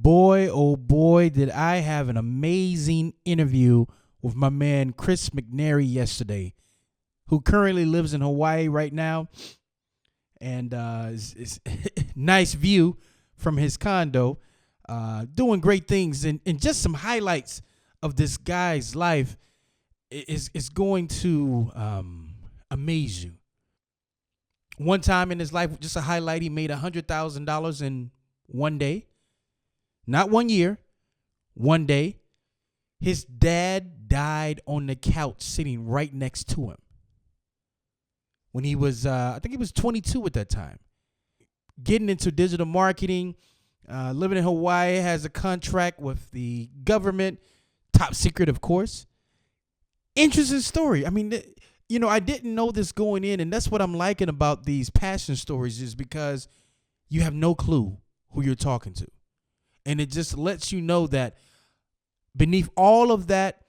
Boy, oh boy, did I have an amazing interview with my man Chris McNary yesterday, who currently lives in Hawaii right now. And it's nice view from his condo, doing great things. And just some highlights of this guy's life is going to amaze you. One time in his life, just a highlight, he made $100,000 in one day. Not 1 year, one day. His dad died on the couch sitting right next to him when he was, I think he was 22 at that time. Getting into digital marketing, living in Hawaii, has a contract with the government, top secret, of course. Interesting story. I mean, I didn't know this going in, and that's what I'm liking about these passion stories is because you have no clue who you're talking to. And it just lets you know that beneath all of that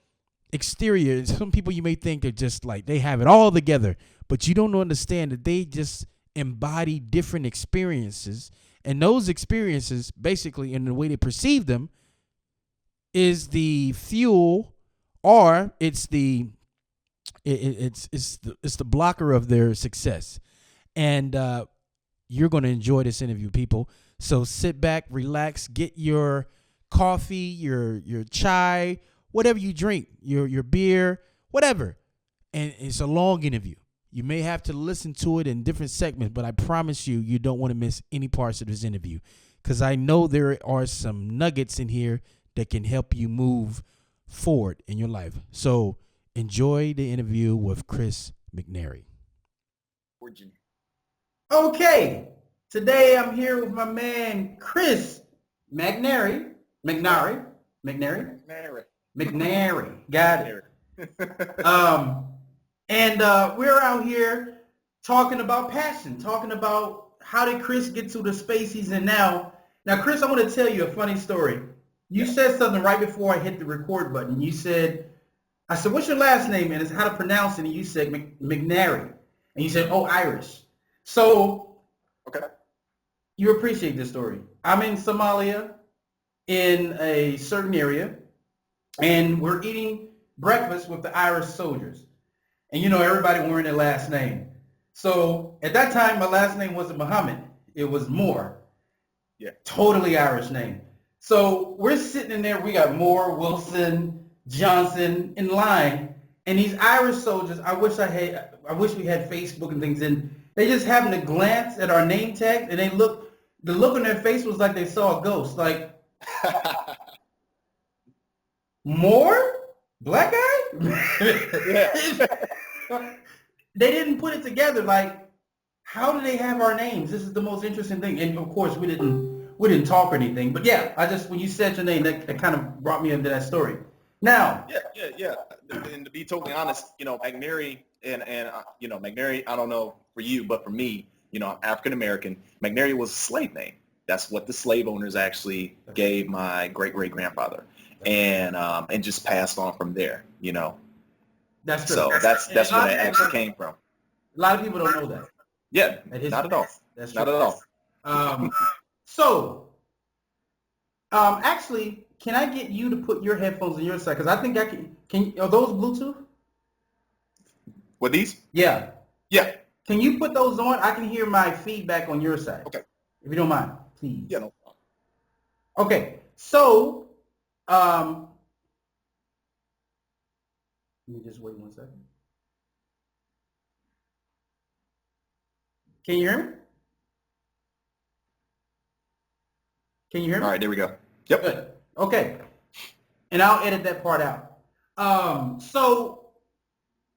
exterior, some people you may think are just like they have it all together, but you don't understand that they just embody different experiences. And those experiences, basically, in the way they perceive them, is the fuel, or it's the blocker of their success. And you're going to enjoy this interview, people. So sit back, relax, get your coffee, your chai, whatever you drink, your beer, whatever. And it's a long interview. You may have to listen to it in different segments, but I promise you don't want to miss any parts of this interview because I know there are some nuggets in here that can help you move forward in your life. So enjoy the interview with Chris McNary. Okay. Today I'm here with my man Chris McNary. McNary. Got it. And we're out here talking about passion, talking about how did Chris get to the space he's in now. Now, Chris, I want to tell you a funny story. You said something right before I hit the record button. You said, I said, what's your last name? And it's how to pronounce it. And you said McNary. And you said, oh, Irish. So, okay. You appreciate this story. I'm in Somalia in a certain area, and we're eating breakfast with the Irish soldiers. And everybody wearing their last name. So at that time, my last name wasn't Muhammad. It was Moore. Yeah. Totally Irish name. So we're sitting in there. We got Moore, Wilson, Johnson in line. And these Irish soldiers, I wish we had Facebook and things. And they just happened to glance at our name tags, and the look on their face was like they saw a ghost. Like, Moore? Black guy? They didn't put it together. Like, how do they have our names? This is the most interesting thing. And of course, we didn't talk or anything. But yeah, when you said your name, that kind of brought me into that story. Now, yeah. And to be totally honest, McNary and McNary, I don't know for you, but for me, I'm African American. McNary was a slave name. That's what the slave owners actually gave my great-great-grandfather, and just passed on from there. That's true. So that's where that actually came from. A lot of people don't know that. Yeah, not at all. That's not at all. Actually, can I get you to put your headphones on your side? Because I think I can. Are those Bluetooth? What, these? Yeah. Yeah. Can you put those on? I can hear my feedback on your side. Okay. If you don't mind, please. Yeah, no problem. Okay. So, let me just wait 1 second. Can you hear me? Can you hear me? All right, there we go. Yep. Good. Okay. And I'll edit that part out. So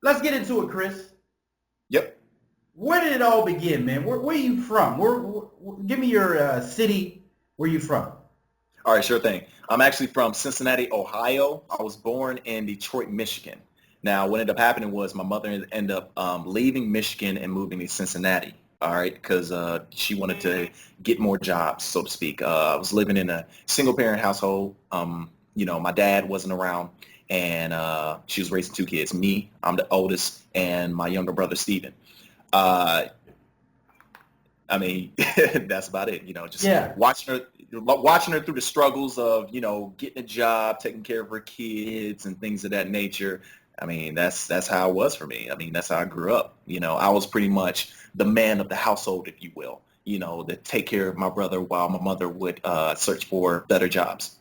let's get into it, Chris. Yep. Where did it all begin, man? Where are you from? Give me your city. Where are you from? All right, sure thing. I'm actually from Cincinnati, Ohio. I was born in Detroit, Michigan. Now, what ended up happening was my mother ended up leaving Michigan and moving to Cincinnati. All right, because she wanted to get more jobs, so to speak. I was living in a single-parent household. My dad wasn't around, and she was raising two kids. Me, I'm the oldest, and my younger brother, Steven. I mean, that's about it. Just Yeah. watching her through the struggles of, getting a job, taking care of her kids and things of that nature. I mean, that's how it was for me. I mean, that's how I grew up. I was pretty much the man of the household, if you will, to take care of my brother while my mother would search for better jobs.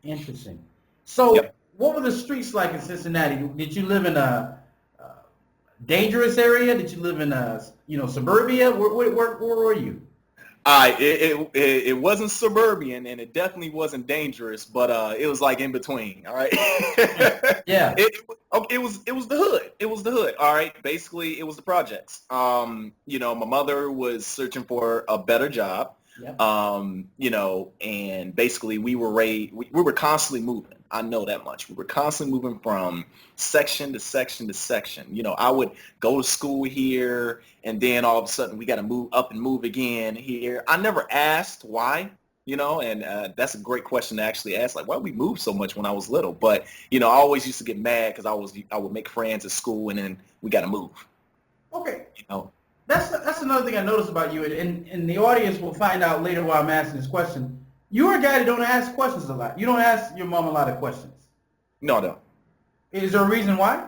Interesting. So, Yep. what were the streets like in Cincinnati? Did you live in a dangerous area? Did you live in a suburbia? Where were you? It wasn't suburban and it definitely wasn't dangerous, but it was like in between. All right. Yeah. It was the hood. It was the hood. All right. Basically, it was the projects. My mother was searching for a better job. Yep. And basically we were constantly moving. I know that much. We were constantly moving from section to section to section. I would go to school here, and then all of a sudden we got to move up and move again here. I never asked why, and that's a great question to actually ask, like, why we moved so much when I was little. But, I always used to get mad because I would make friends at school, and then we got to move. Okay. You know. That's another thing I noticed about you, and the audience will find out later why I'm asking this question. You're a guy that don't ask questions a lot. You don't ask your mom a lot of questions. No. Is there a reason why?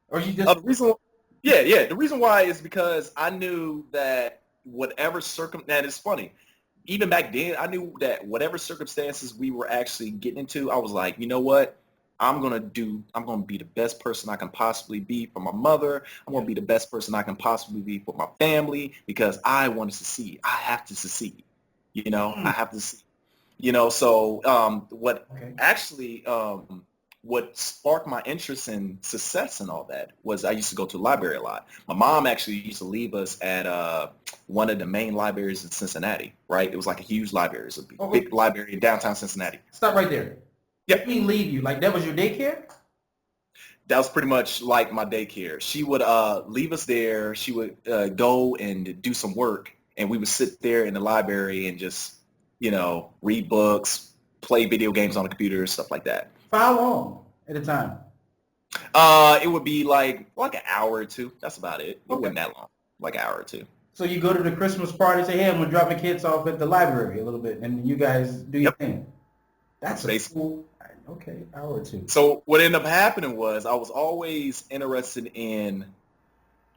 Or you just... The reason why is because I knew that and it's funny, even back then, I knew that whatever circumstances we were actually getting into, I was like, you know what? I'm going to be the best person I can possibly be for my mother. I'm going to be the best person I can possibly be for my family because I want to succeed. I have to succeed. I have to succeed. So what actually what sparked my interest in success and all that was I used to go to the library a lot. My mom actually used to leave us at one of the main libraries in Cincinnati, right? It was like a huge library. It was a big library in downtown Cincinnati. Stop right there. Yep. What do you mean leave you? Like that was your daycare? That was pretty much like my daycare. She would leave us there. She would go and do some work, and we would sit there in the library and just, read books, play video games on the computer, stuff like that. For how long at a time? It would be like an hour or two. That's about it. It wasn't that long, like an hour or two. So you go to the Christmas party, say, hey, I'm going to drop my kids off at the library a little bit, and you guys do your thing. That's a cool, hour or two. So what ended up happening was I was always interested in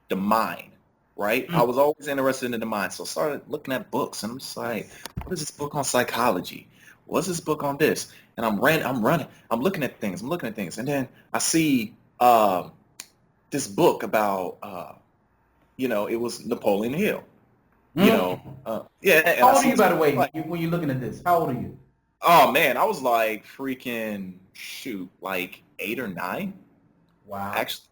the mind, right? I was always interested in the mind. So I started looking at books, and I'm just like, what is this book on psychology? What's this book on this? And I'm looking at things, and then I see this book about, it was Napoleon Hill. Yeah. How old are you, by the way, when you're looking at this? How old are you? Oh man, I was like like 8 or 9. Wow. Actually,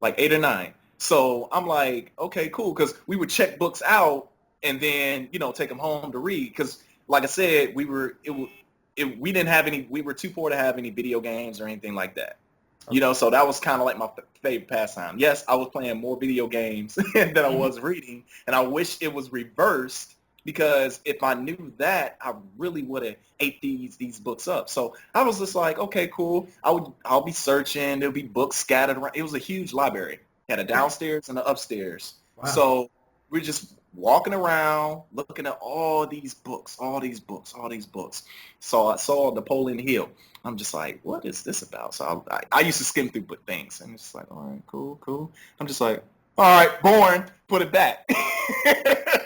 like 8 or 9. So I'm like, okay, cool, because we would check books out and then take them home to read. Because like I said, we were too poor to have any video games or anything like that. Okay. So that was kind of like my favorite pastime. Yes, I was playing more video games than I was reading, and I wish it was reversed. Because if I knew that, I really would have ate these books up. So I was just like, okay, cool. I'll be searching. There'll be books scattered around. It was a huge library. Had a downstairs and an upstairs. Wow. So we're just walking around, looking at all these books. So I saw Napoleon Hill. I'm just like, what is this about? So I used to skim through things, and it's just like, all right, cool. I'm just like, all right, boring. Put it back.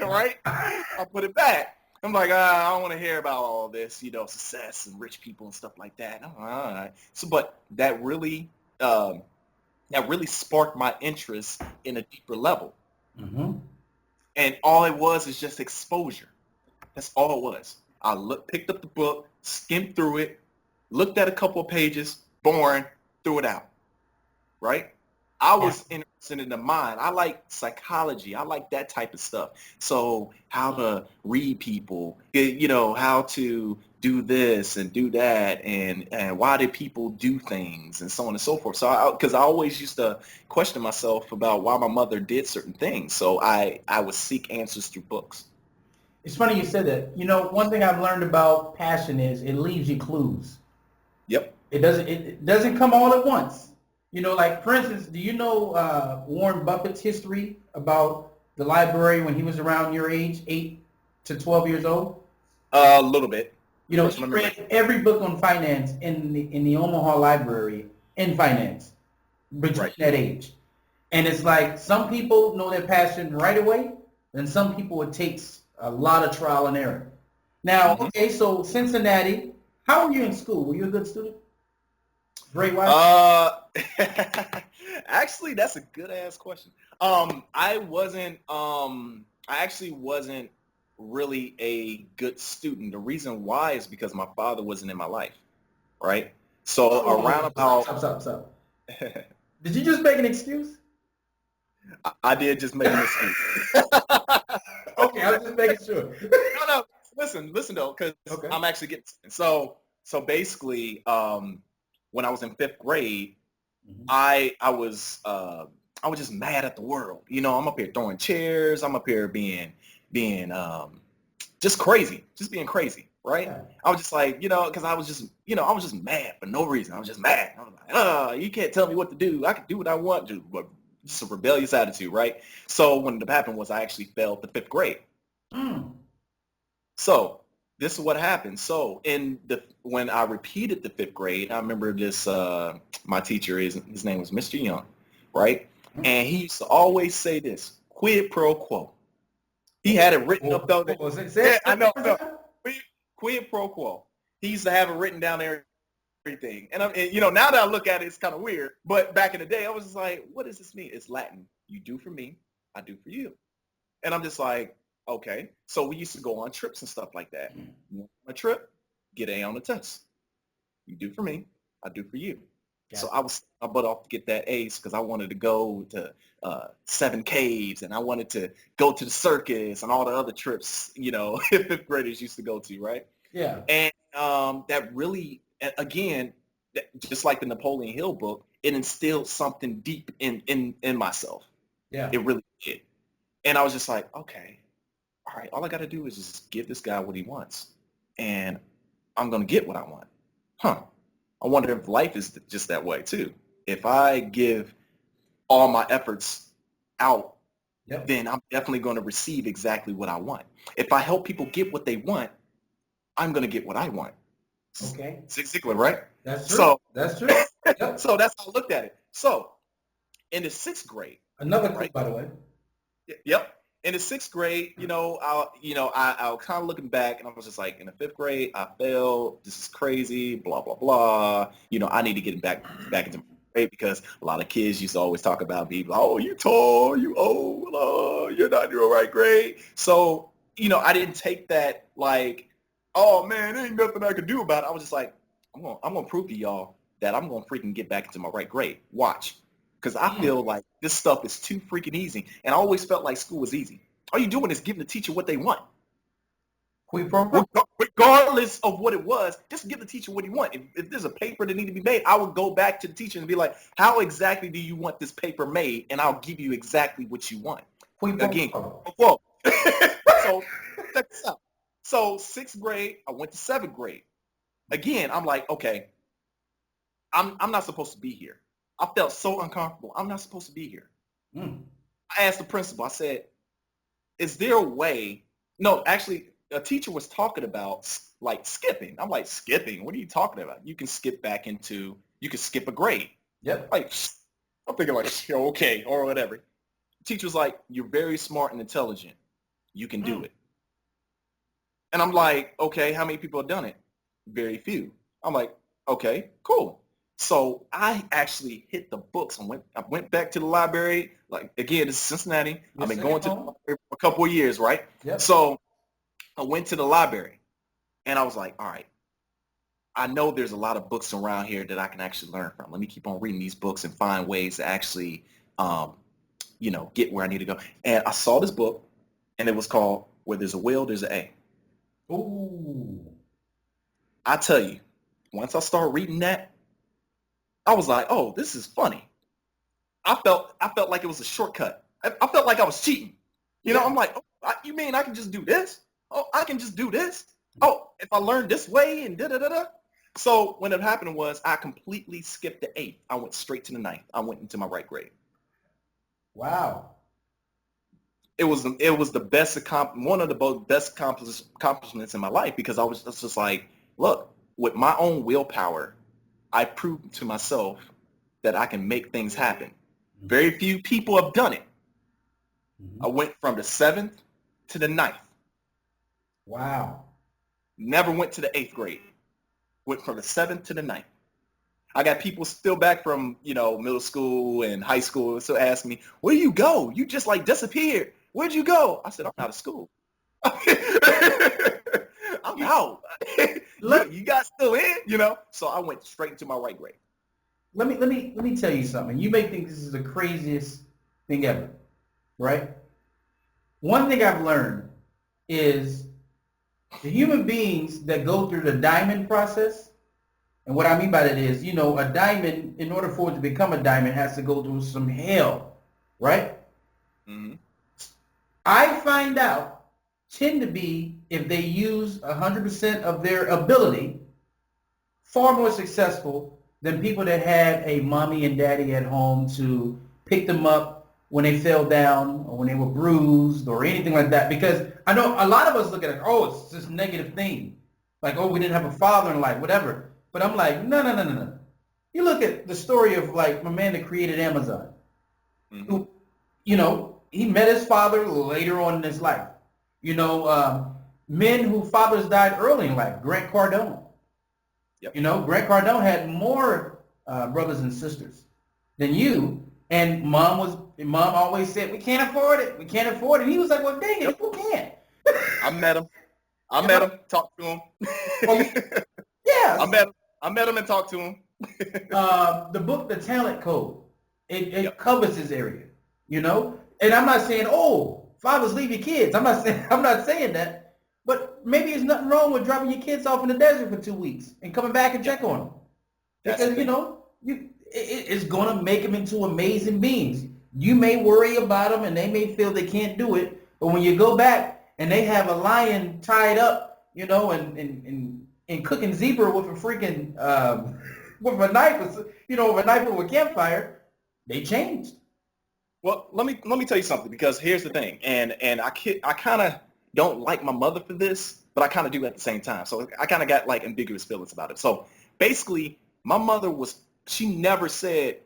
Right? I put it back. I'm like, I don't want to hear about all this, success and rich people and stuff like that. I'm like, all right. So, but that really sparked my interest in a deeper level. Mm-hmm. And all it was is just exposure. That's all it was. I picked up the book, skimmed through it, looked at a couple of pages, boring, threw it out. Right? I was interested in the mind. I like psychology. I like that type of stuff. So how to read people, how to do this and do that, and why do people do things, and so on and so forth. So because I always used to question myself about why my mother did certain things. So I would seek answers through books. It's funny you said that. One thing I've learned about passion is it leaves you clues. Yep. It doesn't come all at once. Like, for instance, do you know Warren Buffett's history about the library when he was around your age, 8 to 12 years old? A little bit. You know, Refresh he my memory. read every book on finance in the Omaha library in finance between Right. that age. And it's like some people know their passion right away, and some people it takes a lot of trial and error. Now, Hmm. okay, so Cincinnati, how were you in school? Were you a good student? Grade wise? Uh, actually, that's a good ass question. I wasn't. I actually wasn't really a good student. The reason why is because my father wasn't in my life, right? So around about, Stop. Did you just make an excuse? I did just make an excuse. Okay, I was just making sure. No. Listen though, because Okay. I'm actually getting so basically, when I was in fifth grade, Mhm. I was just mad at the world. You know, I'm up here throwing chairs. I'm up here being just crazy, just being crazy, right? Yeah. I was just like, because I was just, I was just mad for no reason. I was just mad. I was like, you can't tell me what to do. I can do what I want to, but just a rebellious attitude, right? So when it happened was I actually failed the fifth grade. Mm. So this is what happened. So when I repeated the fifth grade, I remember this. My teacher his name was Mr. Young, right? And he used to always say this: quid pro quo. He had it written up though. Yeah, I know. Quid, quid pro quo. He used to have it written down there. Everything, and now that I look at it, it's kind of weird. But back in the day, I was just like, what does this mean? It's Latin. You do for me, I do for you. And I'm just like, okay. So we used to go on trips and stuff like that. You want a trip, get A on the test. You do for me, I do for you. So Gotcha. I was my butt off to get that ace because I wanted to go to Seven Caves and I wanted to go to the circus and all the other trips, fifth graders used to go to, right? Yeah. And that really, again, just like the Napoleon Hill book, it instilled something deep in myself. Yeah. It really did. And I was just like, okay, all right, all I got to do is just give this guy what he wants. And I'm going to get what I want. Huh. I wonder if life is just that way too. If I give all my efforts out, Yep. then I'm definitely going to receive exactly what I want. If I help people get what they want, I'm going to get what I want. Okay. Zig Ziglar, right? That's true. So, That's true. Yep. so that's how I looked at it. So in the sixth grade, Another right? quote, by the way. Yep. In the sixth grade, I was kind of looking back, and I was just like, in the fifth grade, I failed. This is crazy. Blah blah blah. I need to get back into grade because a lot of kids used to always talk about me. Oh, you tall, you old, you're not doing right grade. So I didn't take that like, oh man, there ain't nothing I could do about it. I was just like, I'm gonna prove to y'all that I'm gonna freaking get back into my right grade. Watch. Because I feel like this stuff is too freaking easy. And I always felt like school was easy. All you're doing is giving the teacher what they want. Qui pro quo. Regardless of what it was, just give the teacher what he wants. If there's a paper that need to be made, I would go back to the teacher and be like, how exactly do you want this paper made? And I'll give you exactly what you want. Qui pro Again, quo. whoa. So check this out. So sixth grade, I went to seventh grade. Again, I'm like, okay, I'm not supposed to be here. I felt so uncomfortable. I'm not supposed to be here. Mm. I asked the principal, I said, is there a way? No, actually, a teacher was talking about like skipping. I'm like, skipping? What are you talking about? You can skip a grade. Yep. Like, I'm thinking like, okay, or whatever. Teacher was like, you're very smart and intelligent. You can do it. And I'm like, okay, how many people have done it? Very few. I'm like, okay, cool. So I actually hit the books. I went back to the library. Like again, this is Cincinnati. I've been going to the library for a couple of years, right? Yep. So I went to the library and I was like, all right, I know there's a lot of books around here that I can actually learn from. Let me keep on reading these books and find ways to actually, get where I need to go. And I saw this book and it was called Where There's a Will, There's an A. Ooh. I tell you, once I started reading that, I was like, oh, this is funny. I felt like it was a shortcut. I felt like I was cheating. I'm like, oh, you mean I can just do this? Oh, I can just do this? Oh, if I learn this way and da-da-da-da. So when it happened was I completely skipped the eighth. I went straight to the ninth. I went into my right grade. Wow. the best one of the best accomplishments in my life, because I was just like, look, with my own willpower, I proved to myself that I can make things happen. Very few people have done it. I went from the 7th to the 9th. Wow. Never went to the 8th grade. Went from the 7th to the 9th. I got people still back from, middle school and high school still ask me, where you go? You just like disappeared. Where'd you go? I said, I'm out of school. I'm out. You guys still in, So I went straight into my right grade. Let me tell you something. You may think this is the craziest thing ever, right? One thing I've learned is the human beings that go through the diamond process, and what I mean by that is, a diamond, in order for it to become a diamond, has to go through some hell, right? Mm-hmm. I find out tend to be, if they use 100% of their ability, far more successful than people that had a mommy and daddy at home to pick them up when they fell down or when they were bruised or anything like that. Because I know a lot of us look at it, it's this negative thing. Like, we didn't have a father in life, whatever. But I'm like, no. You look at the story of, like, my man that created Amazon, who, he met his father later on in his life. Men whose fathers died early in life, Grant Cardone. Yep. Grant Cardone had more brothers and sisters than you. And mom always said, we can't afford it. We can't afford it. And he was like, well, dang it, who can? I met him. Talked to him. Yeah. I met him and talked to him. The book, The Talent Code, it covers this area, And I'm not saying, fathers, leave your kids. I'm not saying that. But maybe there's nothing wrong with dropping your kids off in the desert for 2 weeks and coming back and check on them. Because, it's going to make them into amazing beings. You may worry about them and they may feel they can't do it. But when you go back and they have a lion tied up, and cooking zebra with a freaking, with a knife, with a knife over a campfire, they changed. Well, let me tell you something, because here's the thing, and I kind of don't like my mother for this, but I kind of do at the same time. So I kind of got like ambiguous feelings about it. So basically, my mother she never said,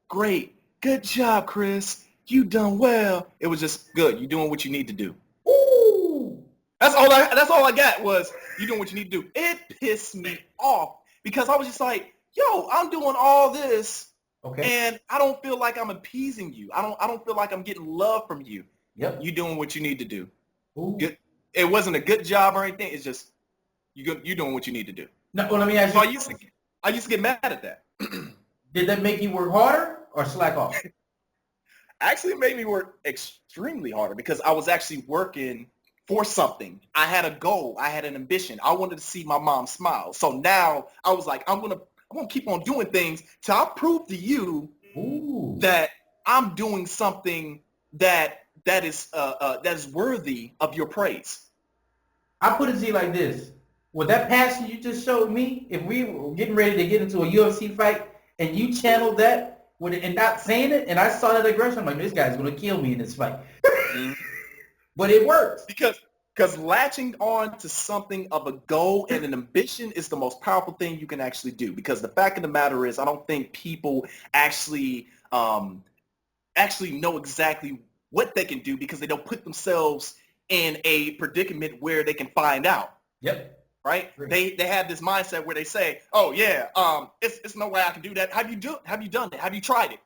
"Great, good job, Chris, you done well." It was just, "Good, you doing what you need to do." Ooh. That's all I got was, "You doing what you need to do." It pissed me off because I was just like, "Yo, I'm doing all this." Okay. And I don't feel like I'm appeasing you. I don't feel like I'm getting love from you. Yep. You doing what you need to do. Ooh. Good. It wasn't a good job or anything. It's just you doing what you need to do. No, well, let me ask you. So I used to get mad at that. Did that make you work harder or slack off? Actually, it made me work extremely harder because I was actually working for something. I had a goal. I had an ambition. I wanted to see my mom smile. So now I was like, I'm gonna keep on doing things till I prove to you that I'm doing something that is worthy of your praise. I put it to you like this. With that passion you just showed me, if we were getting ready to get into a UFC fight and you channeled that and not saying it, and I saw that aggression, I'm like, this guy's going to kill me in this fight. Mm-hmm. But it works. Because latching on to something of a goal and an ambition is the most powerful thing you can actually do. Because the fact of the matter is, I don't think people actually know exactly what they can do because they don't put themselves in a predicament where they can find out. Yep. Right? They have this mindset where they say, "Oh yeah, it's no way I can do that." Have you done it? Have you tried it?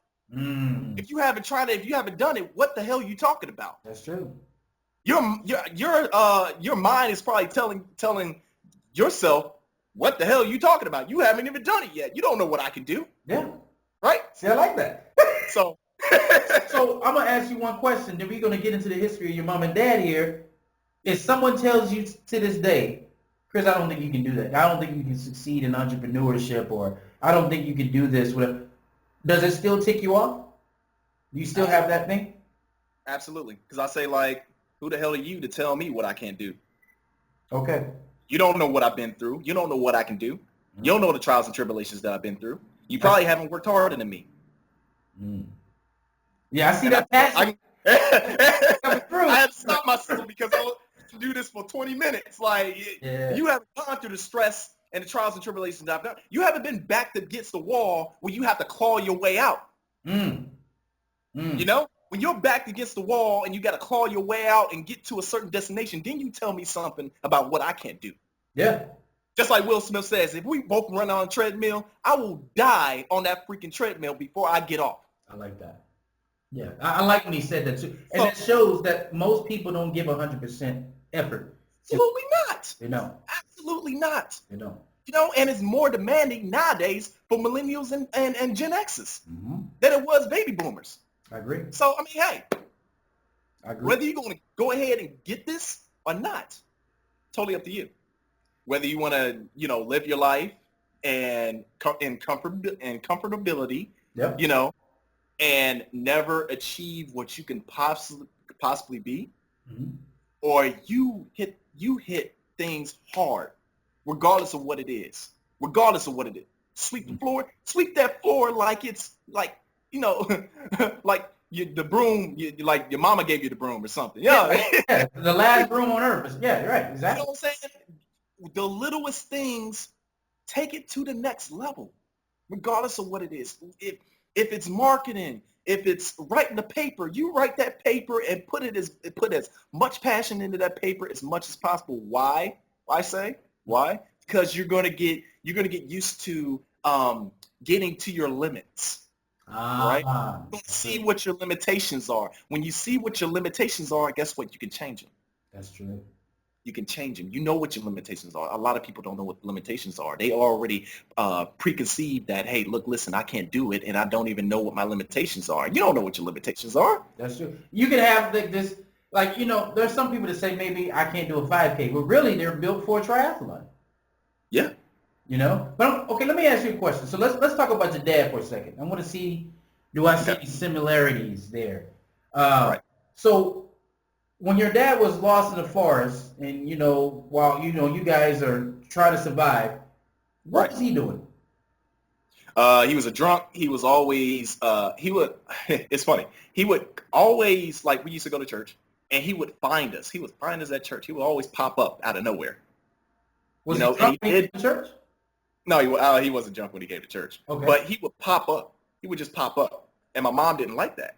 If you haven't tried it, if you haven't done it, what the hell are you talking about? That's true. Your mind is probably telling yourself, what the hell are you talking about? You haven't even done it yet. You don't know what I can do. Yeah. Right? See, I like that. So I'm going to ask you one question. Then we're going to get into the history of your mom and dad here. If someone tells you to this day, Chris, I don't think you can do that. I don't think you can succeed in entrepreneurship, or I don't think you can do this. Does it still tick you off? Do you still have that thing? Absolutely. Because I say, like, who the hell are you to tell me what I can't do? Okay. You don't know what I've been through. You don't know what I can do. Mm-hmm. You don't know the trials and tribulations that I've been through. You probably haven't worked harder than me. Yeah, I see that passion. I had to stop myself because I was to do this for 20 minutes. Like, you haven't gone through the stress and the trials and tribulations I've done. You haven't been backed against the wall where you have to claw your way out. You know, when you're backed against the wall and you got to claw your way out and get to a certain destination, then you tell me something about what I can't do. Yeah. Just like Will Smith says, if we both run on a treadmill, I will die on that freaking treadmill before I get off. I like that. Yeah, I like when he said that too. And it shows that most people don't give 100% effort. Absolutely not. They don't. Absolutely not. They don't. You know, and it's more demanding nowadays for millennials and Gen X's than it was baby boomers. I agree. So, I mean, hey, I agree. whether you're going to go ahead and get this or not, totally up to you. Whether you want to, you know, live your life in comfortability, you know, and never achieve what you can possibly be, or you hit things hard, regardless of what it is. Sweep the floor, sweep that floor like it's like, you know, like the broom, like your mama gave you the broom or something. Yeah, the last broom on earth. Yeah, you're right. Exactly. You know what I'm saying? The littlest things, take it to the next level, regardless of what it is. If it's marketing, if it's writing the paper, you write that paper and put as much passion into that paper as much as possible. Why? Why? Because you're gonna get used to getting to your limits. Right? See what your limitations are. When you see what your limitations are, guess what? You can change them. That's true. You can change them. You know what your limitations are. A lot of people don't know what the limitations are. They already preconceived that, hey, look, listen, I can't do it, and I don't even know what my limitations are. You don't know what your limitations are. That's true. You can have this, like, you know, there's some people that say maybe I can't do a 5K, but really they're built for a triathlon. Yeah. You know? But okay, let me ask you a question. So let's talk about your dad for a second. I want to see, do I see any similarities there? Right. So when your dad was lost in the forest and, you know, while, you know, you guys are trying to survive, what was he doing? He was a drunk. He was always, it's funny. He would always, like, we used to go to church, and he would find us. He would find us at church. He would always pop up out of nowhere. Was he drunk when he came to church? No, he wasn't drunk when he came to church. Okay. But he would pop up. He would just pop up. And my mom didn't like that.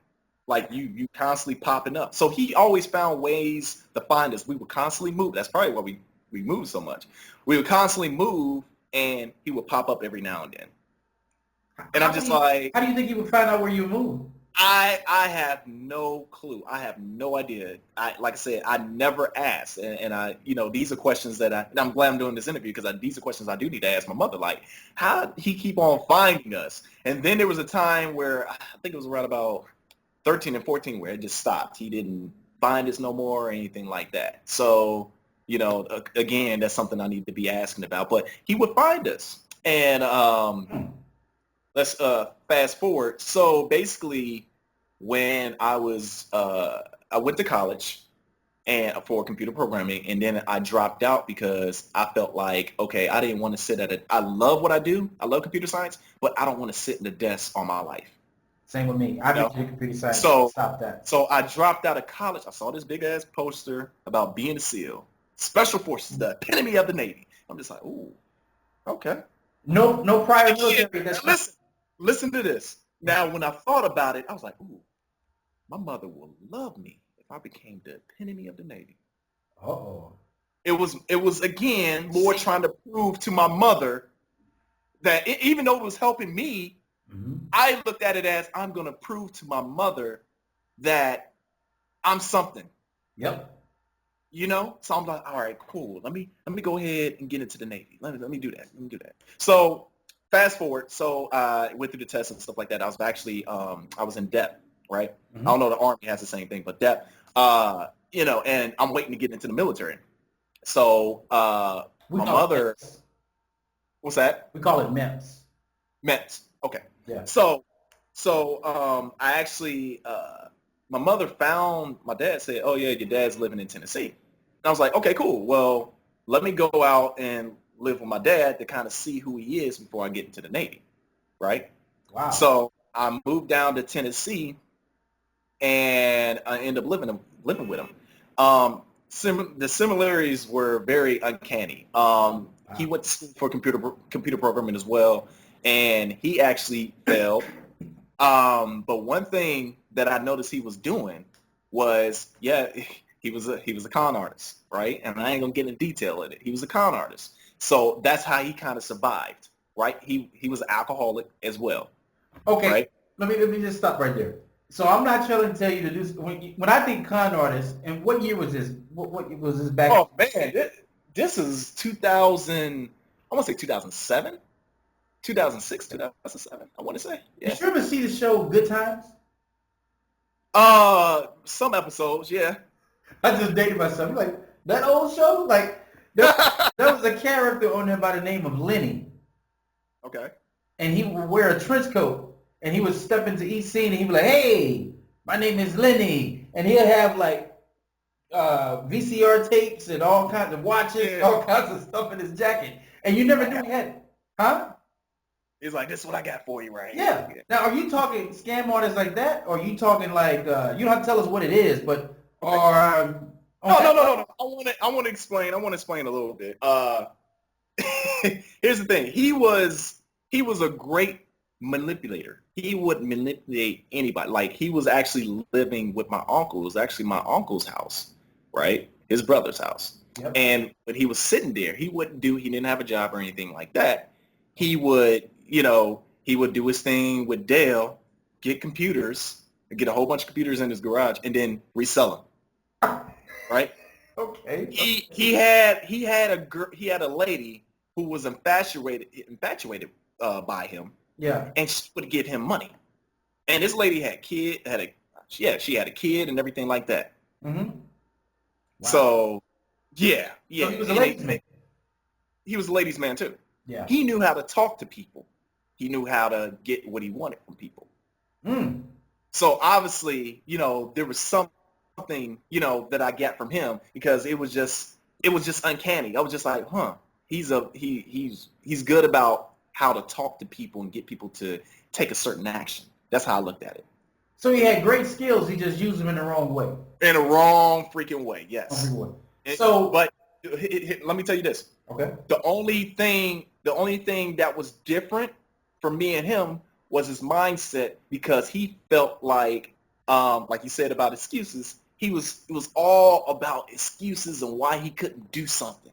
Like, you constantly popping up. So he always found ways to find us. We would constantly move. That's probably why we moved so much. We would constantly move, and he would pop up every now and then. And I'm just like... How do you think he would find out where you moved? I have no clue. I have no idea. Like I said, I never asked. And I, you know, these are questions that I'm glad I'm doing this interview because these are questions I do need to ask my mother. Like, how did he keep on finding us? And then there was a time where I think it was around about 13 and 14 where it just stopped. He didn't find us no more or anything like that. So, you know, again, that's something I need to be asking about. But he would find us. And let's fast forward. So basically, when I was, I went to college and for computer programming, and then I dropped out because I felt like, okay, I didn't want to sit at it. I love what I do. I love computer science, but I don't want to sit in the desk all my life. Same with me. I did computer science. So stop that. So I dropped out of college. I saw this big ass poster about being a SEAL, Special Forces, the epitome of the Navy. I'm just like, ooh, okay. No prior military. Listen to this. Now, when I thought about it, I was like, ooh, my mother will love me if I became the epitome of the Navy. Uh-oh. It was again more trying to prove to my mother that even though it was helping me, I looked at it as I'm going to prove to my mother that I'm something. Yep. You know, so I'm like, all right, cool. Let me go ahead and get into the Navy. Let me do that. So fast forward. So I went through the tests and stuff like that. I was actually I was in depth, right? I don't know, the Army has the same thing, but depth. You know, and I'm waiting to get into the military. So my mother. What's that? We call it MEMS. MEMS. Okay. Yeah. So I actually my mother found my dad, said, oh yeah, your dad's living in Tennessee. And I was like, okay, cool. Well, let me go out and live with my dad to kind of see who he is before I get into the Navy. Right? Wow. So I moved down to Tennessee, and I ended up living with him. The similarities were very uncanny. He went to school for computer programming as well, and he actually failed. But one thing that I noticed he was doing was, he was a con artist, right? And I ain't gonna get into detail in it. He was a con artist, so that's how he kind of survived, right? He was an alcoholic as well. Okay, right? let me just stop right there. So I'm not trying to tell you to do when I think con artist. And what year was this? What was this back? Oh man, this is 2000. I want to say 2007, 2006, 2007. I want to say. Yeah. Did you ever see the show Good Times? Some episodes, yeah. I just dated myself. I'm like, that old show? Like, there was a character on there by the name of Lenny. Okay. And he would wear a trench coat. And he would step into each scene and he'd be like, hey, my name is Lenny. And he'll have like VCR tapes and all kinds of watches, all kinds of stuff in his jacket. And you never knew he had it. Huh? He's like, this is what I got for you right Yeah. here. Now, are you talking scam artists like that? Or are you talking like, you don't have to tell us what it is, but, or... No. I want to explain a little bit. Here's the thing. He was a great manipulator. He would manipulate anybody. Like, he was actually living with my uncle. It was actually my uncle's house, right? His brother's house. Yep. And when he was sitting there, he didn't have a job or anything like that. He would do his thing with Dale, get a whole bunch of computers in his garage, and then resell them. Right? Okay. He had a lady who was infatuated by him. Yeah. And she would give him money. And this lady had she had a kid and everything like that. Mm-hmm. Wow. So yeah. So he was a ladies' man. He was a ladies' man too. Yeah. He knew how to talk to people. He knew how to get what he wanted from people. Mm. So obviously, there was something, that I got from him because it was just uncanny. I was just like, he's good about how to talk to people and get people to take a certain action. That's how I looked at it. So he had great skills. He just used them in the wrong way. In the wrong freaking way, yes. But let me tell you this. Okay. The only thing that was different for me and him was his mindset, because he felt like you said about excuses, it was all about excuses and why he couldn't do something.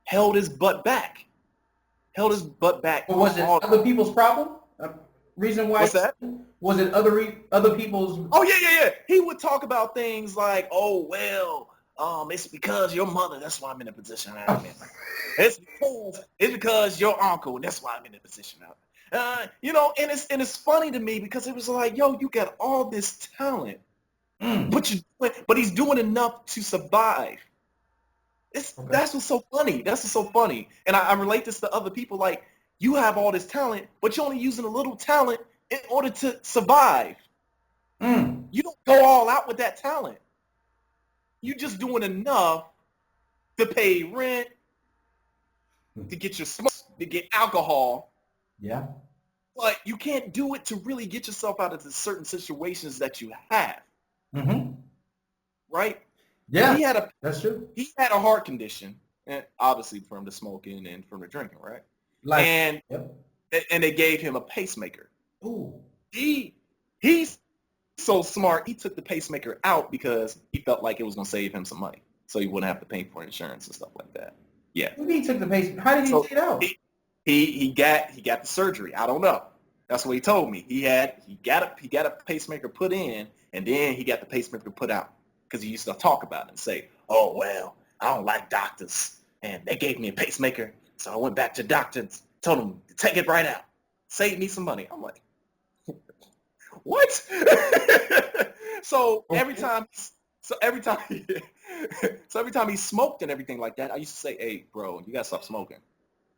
Held his butt back. But was it other people's problem? Reason why? What's that? Was it other people's? Oh yeah. He would talk about things like, oh well, it's because your mother. That's why I'm in the position I'm in. It's because your uncle. That's why I'm in the position I'm in. And it's funny to me because it was like, yo, you got all this talent, but he's doing enough to survive. That's what's so funny. And I relate this to other people. Like, you have all this talent, but you're only using a little talent in order to survive. You don't go all out with that talent. You're just doing enough to pay rent, to get your smoke, to get alcohol. Yeah. But you can't do it to really get yourself out of the certain situations that you have. Mm-hmm. Right? Yeah, that's true. He had a heart condition, and obviously from the smoking and from the drinking, right? And they gave him a pacemaker. Ooh. He's so smart. He took the pacemaker out because he felt like it was going to save him some money, so he wouldn't have to pay for insurance and stuff like that. Yeah. What do you mean he took the pacemaker? How did he take it out? He got the surgery. I don't know. That's what he told me. He got a pacemaker put in, and then he got the pacemaker put out. Because he used to talk about it and say, oh, well, I don't like doctors. And they gave me a pacemaker. So I went back to doctors, told them to take it right out. Save me some money. I'm like, what? So every time he smoked and everything like that, I used to say, hey, bro, you got to stop smoking.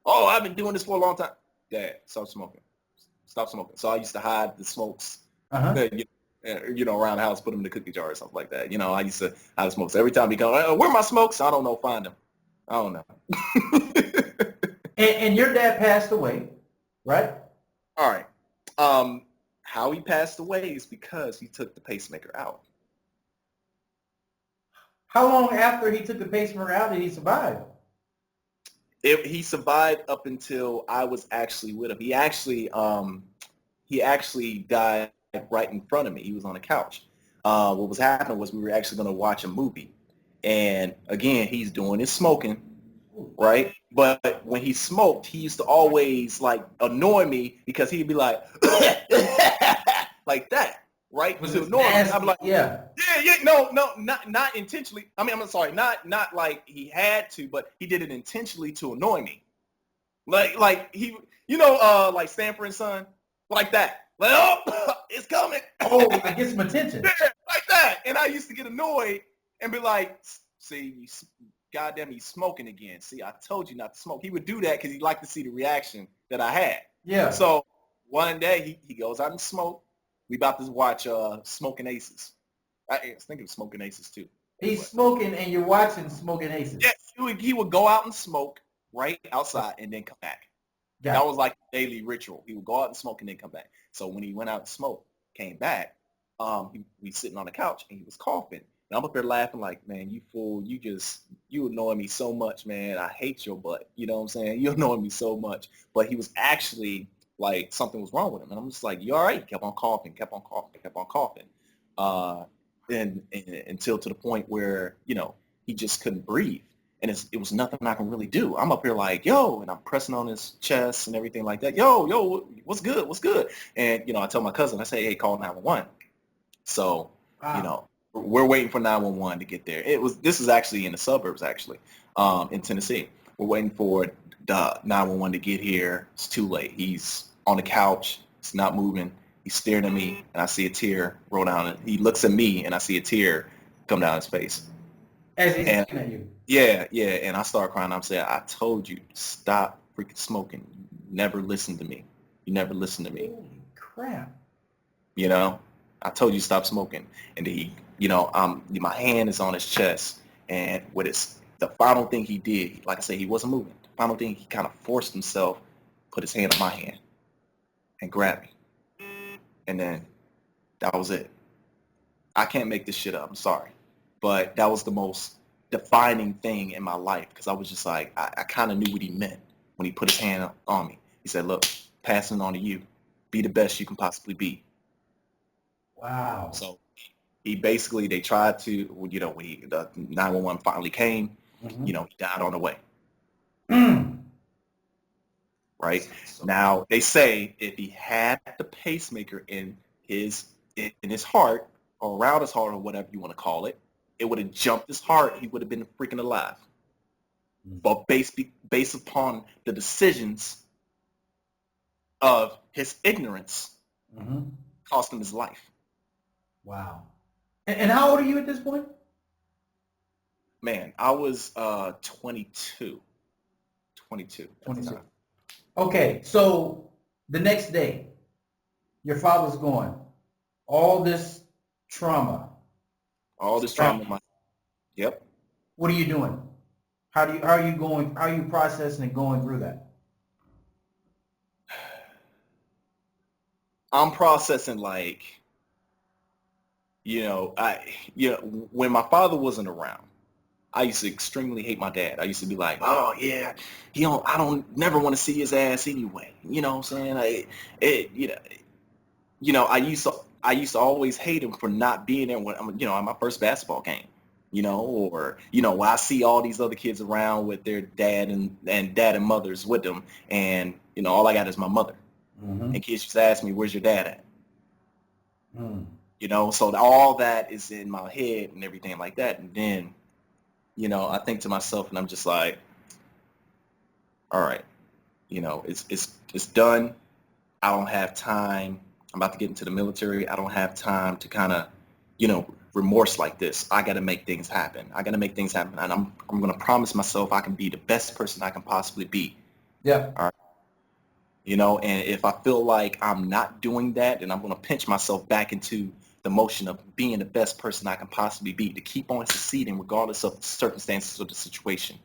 Oh, I've been doing this for a long time. Dad, stop smoking. Stop smoking. So I used to hide the smokes. Around the house, put them in the cookie jar or something like that. I used to hide the smokes. Every time he comes, where are my smokes? I don't know. Find them. I don't know. and your dad passed away, right? All right. How he passed away is because he took the pacemaker out. How long after he took the pacemaker out did he survive? He survived up until I was actually with him. He actually died right in front of me. He was on the couch. What was happening was we were actually going to watch a movie, and again, he's doing his smoking, right? But when he smoked, he used to always like annoy me because he'd be like, like that, right? Was To it annoy me. nasty? I'm like, Yeah. yeah, no, not intentionally. I mean, I'm sorry, not like he had to, but he did it intentionally to annoy me. Like he, like Stanford and Son, like that. Like, oh, it's coming. Oh, like get some attention. Yeah, like that. And I used to get annoyed and be like, see, goddamn, he's smoking again. See, I told you not to smoke. He would do that because he liked to see the reaction that I had. Yeah. So one day he goes out and smoke. We about to watch Smoking Aces. I was thinking of Smoking Aces too. He's smoking and you're watching Smoking Aces. Yeah, he would go out and smoke right outside and then come back. That was like a daily ritual. He would go out and smoke and then come back. So when he went out and smoked, came back, he was sitting on the couch and he was coughing. And I'm up there laughing like, man, you fool, you annoy me so much, man. I hate your butt. You know what I'm saying? You annoy me so much. But he was actually like something was wrong with him. And I'm just like, you all right? He kept on coughing, kept on coughing, kept on coughing. And until to the point where, he just couldn't breathe. And it was nothing I can really do. I'm up here like, yo, and I'm pressing on his chest and everything like that. Yo, what's good? What's good? And, I tell my cousin, I say, hey, call 911. So, Wow. we're waiting for 911 to get there. This is actually in the suburbs, actually, in Tennessee. We're waiting for the 911 to get here. It's too late. He's on the couch. He's not moving. He's staring at me, and I see a tear roll down. He looks at me, and I see a tear come down his face. As he's looking at you. Yeah, and I start crying. I'm saying, I told you, stop freaking smoking. You never listened to me. You never listened to me. Holy crap. I told you stop smoking. And he, my hand is on his chest. And the final thing he did, like I said, he wasn't moving. The final thing, he kind of forced himself, put his hand on my hand and grabbed me. And then that was it. I can't make this shit up. I'm sorry. But that was the most defining thing in my life because I was just like, I kind of knew what he meant when he put his hand on me. He said, look, passing it on to you. Be the best you can possibly be. Wow. So they tried to, when the 911 finally came, Mm-hmm. he died on the way. Mm. Right? Now, they say if he had the pacemaker in his heart or around his heart or whatever you want to call it, it would have jumped his heart. He would have been freaking alive. But based upon the decisions of his ignorance, cost him his life. Wow. And how old are you at this point? Man, I was 22. 22. 22. Okay, so the next day, your father's gone. All this trauma. Yep. What are you doing? How are you processing and going through that? I'm processing like, when my father wasn't around, I used to extremely hate my dad. I used to be like, oh yeah, I don't never want to see his ass anyway. You know what I'm saying? I used to always hate him for not being there when at my first basketball game. Or when I see all these other kids around with their dad and dad and mothers with them, and all I got is my mother. And kids used to ask me, "Where's your dad at?" So all that is in my head and everything like that. And then, I think to myself, and I'm just like, all right, it's done. I don't have time. I'm about to get into the military. I don't have time to kind of, remorse like this. I got to make things happen. And I'm going to promise myself I can be the best person I can possibly be. Yeah. All right. And if I feel like I'm not doing that, then I'm going to pinch myself back into the motion of being the best person I can possibly be to keep on succeeding regardless of the circumstances or the situation.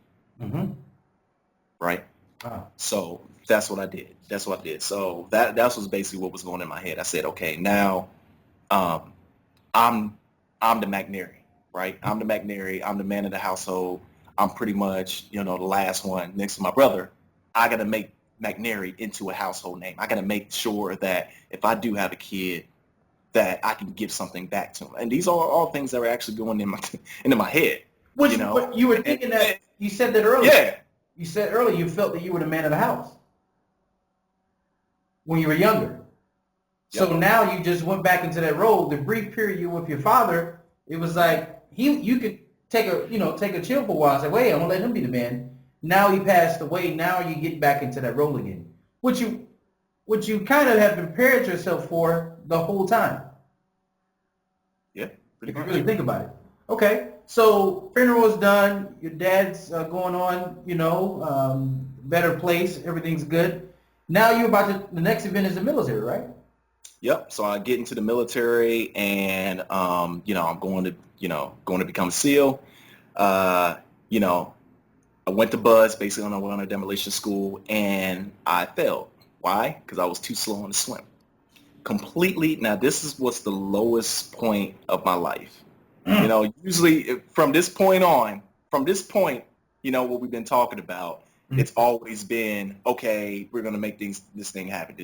Right? Wow. So That's what I did. That's what I did. So that was basically what was going in my head. I said, okay, now um, I'm I'm the McNary, right? I'm the McNary. I'm the man of the household. I'm pretty much, the last one next to my brother. I got to make McNary into a household name. I got to make sure that if I do have a kid, that I can give something back to him. And these are all things that are actually going in my into my head. Which but you were thinking that you said that earlier. Yeah. You said earlier you felt that you were the man of the house when you were younger. So Yep. now you just went back into that role. The brief period you were with your father, it was like you could take a chill for a while and say, wait, I'm gonna let him be the man. Now he passed away. Now you get back into that role again, which you kind of have prepared yourself for the whole time. Yeah. If you really think about it. Okay, so funeral is done. Your dad's going on, better place. Everything's good. Now you're the next event is the military, right? Yep. So I get into the military, and I'm going to become a SEAL. I went to Buzz, basically on a demolition school, and I failed. Why? Because I was too slow on the swim. Completely. Now this is what's the lowest point of my life. Usually from this point, what we've been talking about, it's always been, okay, we're going to make this thing happen.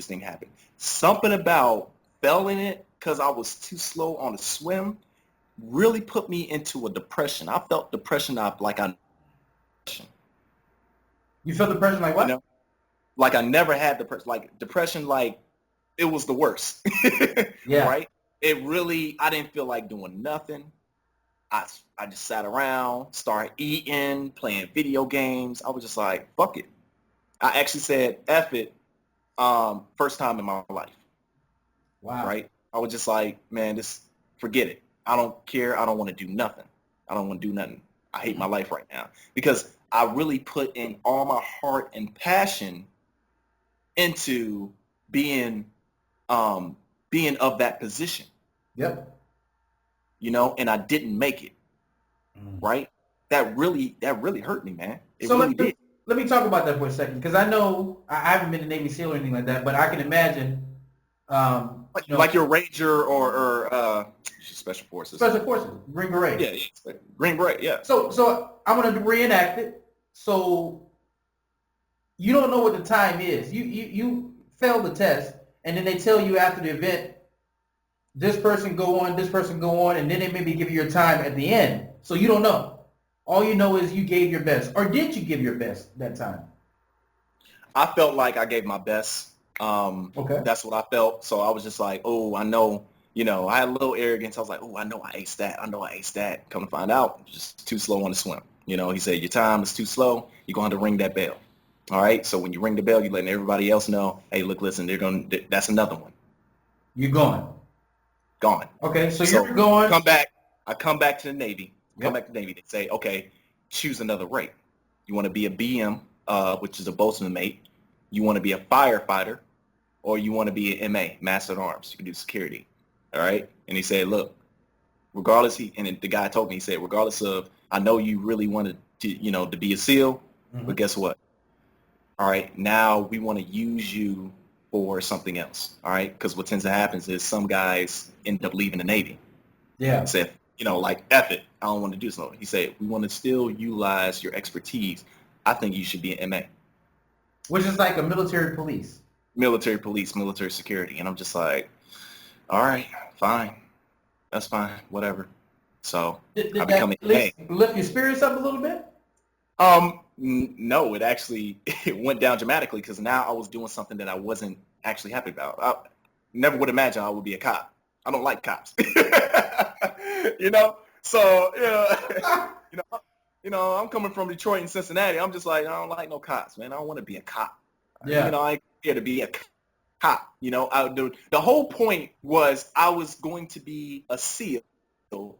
Something about failing it because I was too slow on the swim really put me into a depression. I felt depression You felt depression like what? Like I never had depression. Like depression, like it was the worst. Yeah. Right? I didn't feel like doing nothing. I just sat around, started eating, playing video games. I was just like, fuck it. I actually said, F it, first time in my life. Wow. Right? I was just like, man, forget it. I don't care. I don't want to do nothing. I hate my life right now because I really put in all my heart and passion into being of that position. Yep. And I didn't make it. Right? That really hurt me, man. It So really did. let me talk about that for a second, because I know I haven't been a Navy SEAL or anything like that, but I can imagine, like your Ranger or Special Forces. Special Forces, Green Beret. Yeah, Green Beret. Yeah. So I'm gonna reenact it. So you don't know what the time is. You fail the test, and then they tell you after the event, this person go on, and then they maybe give you your time at the end. So you don't know. All you know is you gave your best. Or did you give your best that time? I felt like I gave my best. Okay. That's what I felt. So I was just like, oh, I know, I had a little arrogance. I was like, oh, I know I aced that. Come to find out, just too slow on the swim. He said, your time is too slow. You're going to have to ring that bell. All right. So when you ring the bell, you're letting everybody else know, hey, look, listen, that's another one. You're gone. Okay. So you're going. I come back to the Navy. They say, okay, choose another rate. You want to be a BM, which is a boatswain mate. You want to be a firefighter, or you want to be an MA, Master of Arms. You can do security. All right. And he said, look, regardless, the guy told me, he said, regardless of, I know you really wanted to be a SEAL, but guess what? All right. Now we want to use you for something else. All right. Because what tends to happen is some guys end up leaving the Navy. Yeah. He said, like, F it. I don't want to do something. He said, we want to still utilize your expertise. I think you should be an MA. Which is like a military police. Military police, military security. And I'm just like, all right, fine. That's fine. Whatever. So I become an MA. Lift your spirits up a little bit? No, it went down dramatically because now I was doing something that I wasn't actually happy about. I never would imagine I would be a cop. I don't like cops. So I'm coming from Detroit and Cincinnati. I'm just like, I don't like no cops, man. I don't want to be a cop. Yeah. I ain't here to be a cop. The whole point was I was going to be a SEAL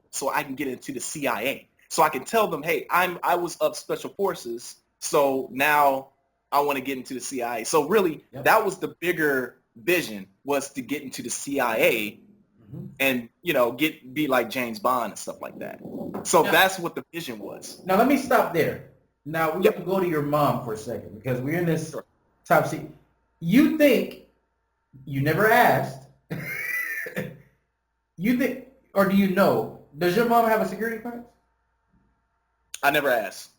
so I can get into the CIA. So I can tell them, hey, I was of Special Forces, so now I want to get into the CIA. So really, that was the bigger vision, was to get into the CIA and be like James Bond and stuff like that. So that's what the vision was. Now let me stop there. Now we're going to go to your mom for a second, because we're in this Top secret. You think you never asked? You think, or do you know? Does your mom have a security clearance? I never asked,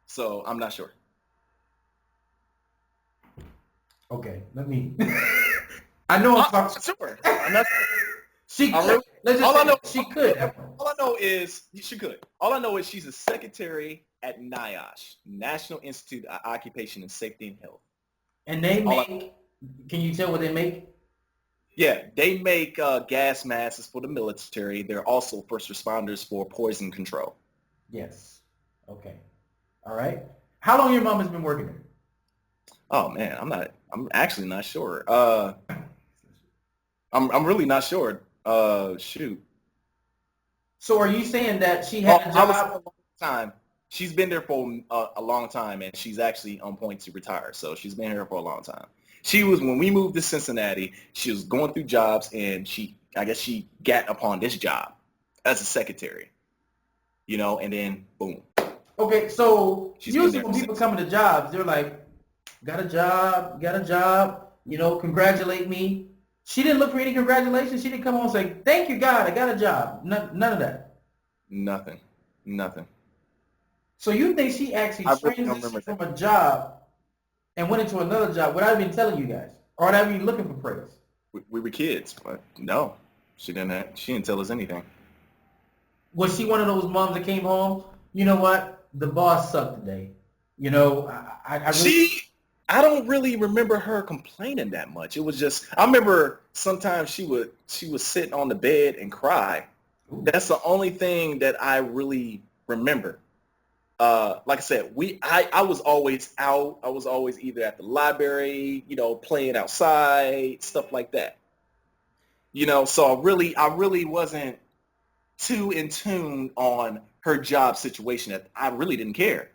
so I'm not sure. Okay, let me. I know I'm I'm talking. not sure. I'm not sure. She I could. really, Let's just all I say know, she could have one. all I know is she could. All I know is she's a secretary at NIOSH, National Institute of Occupation and Safety and Health. And they All I, make. Can you tell what they make? yeah, they make gas masks for the military. They're also first responders for poison control. Yes. Okay. All right. How long your mom has been working there? Oh man, I'm actually not sure. I'm really not sure. Shoot. So are you saying that she Oh, had a I was a job? long time. She's been there for a long time, and she's actually on point to retire. So she's been here for a long time. She was when we moved to Cincinnati. She was going through jobs, and I guess she got upon this job as a secretary. And then boom, Okay, so she's been usually there when people since. come into jobs, they're like, got a job, congratulate me. She didn't look for any congratulations. She didn't come home and say, thank you, God, I got a job. None of that. Nothing, nothing. So you think she actually I really don't remember transitioned that. from a job and went into another job without even telling you guys or without even looking for praise? We were kids, but no, she didn't tell us anything. Was she one of those moms that came home, you know what, the boss sucked today. I really, I don't really remember her complaining that much. It was just, I remember sometimes she would sit on the bed and cry. ooh, That's the only thing that I really remember. Like I said, I was always out. I was always either at the library, playing outside, stuff like that. So I really wasn't too in tune on her job situation that I really didn't care.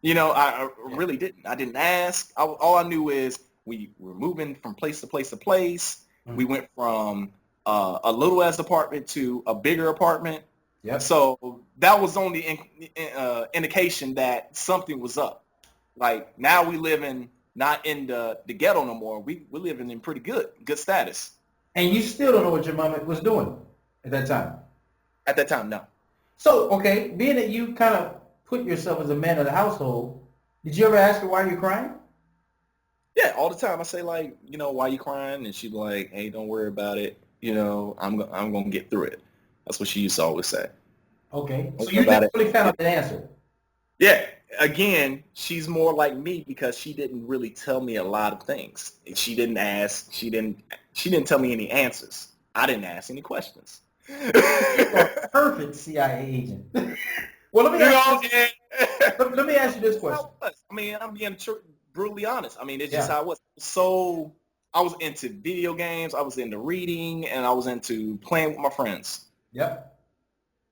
I yeah. really didn't. I didn't ask. All I knew is we were moving from place to place to place. We Mhm. went from a little ass apartment to a bigger apartment. Yep. So that was only indication that something was up. Like now we living not in the ghetto no more. We're living in pretty good status. And you still don't know what your mom was doing at that time. At that time, no. So, okay, being that you kind of put yourself as a man of the household, did you ever ask her why you're crying? Yeah, all the time I say like, why you crying? And she'd be like, hey, don't worry about it. I'm gonna get through it. That's what she used to always say. Okay, so Don't worry you never about it. really found out the answer. Yeah. Again, she's more like me because she didn't really tell me a lot of things. She didn't ask. She didn't tell me any answers. I didn't ask any questions. You are a perfect CIA agent. Well, let me You ask know, you this. and Let me ask you this that's how question. it was. I mean, I'm being brutally honest. I mean, it's just Yeah. how it was. So I was into video games, I was into reading, and I was into playing with my friends. Yep.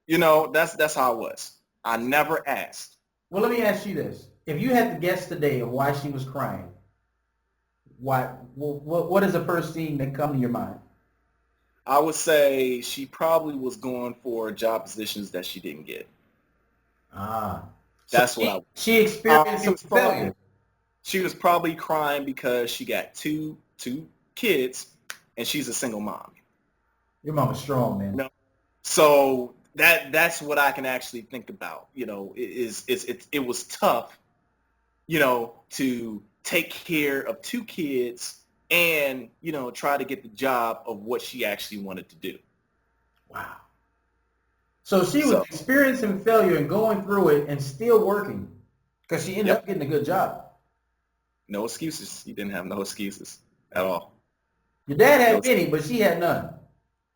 That's how it was. I never asked. Well, let me ask you this. If you had to guess today of why she was crying, what is the first thing that come to your mind? I would say she probably was going for job positions that she didn't get. Ah. So That's what she experienced she some was probably failure. she was probably crying because she got two kids and she's a single mom. Your mom is strong, man. So that's what I can actually think about. It was tough, to take care of two kids and try to get the job of what she actually wanted to do. Wow. So she was So experiencing failure and going through it and still working because she ended yep, up getting a good job. no excuses. You didn't have no excuses at all. Your dad No. had many, but she had none.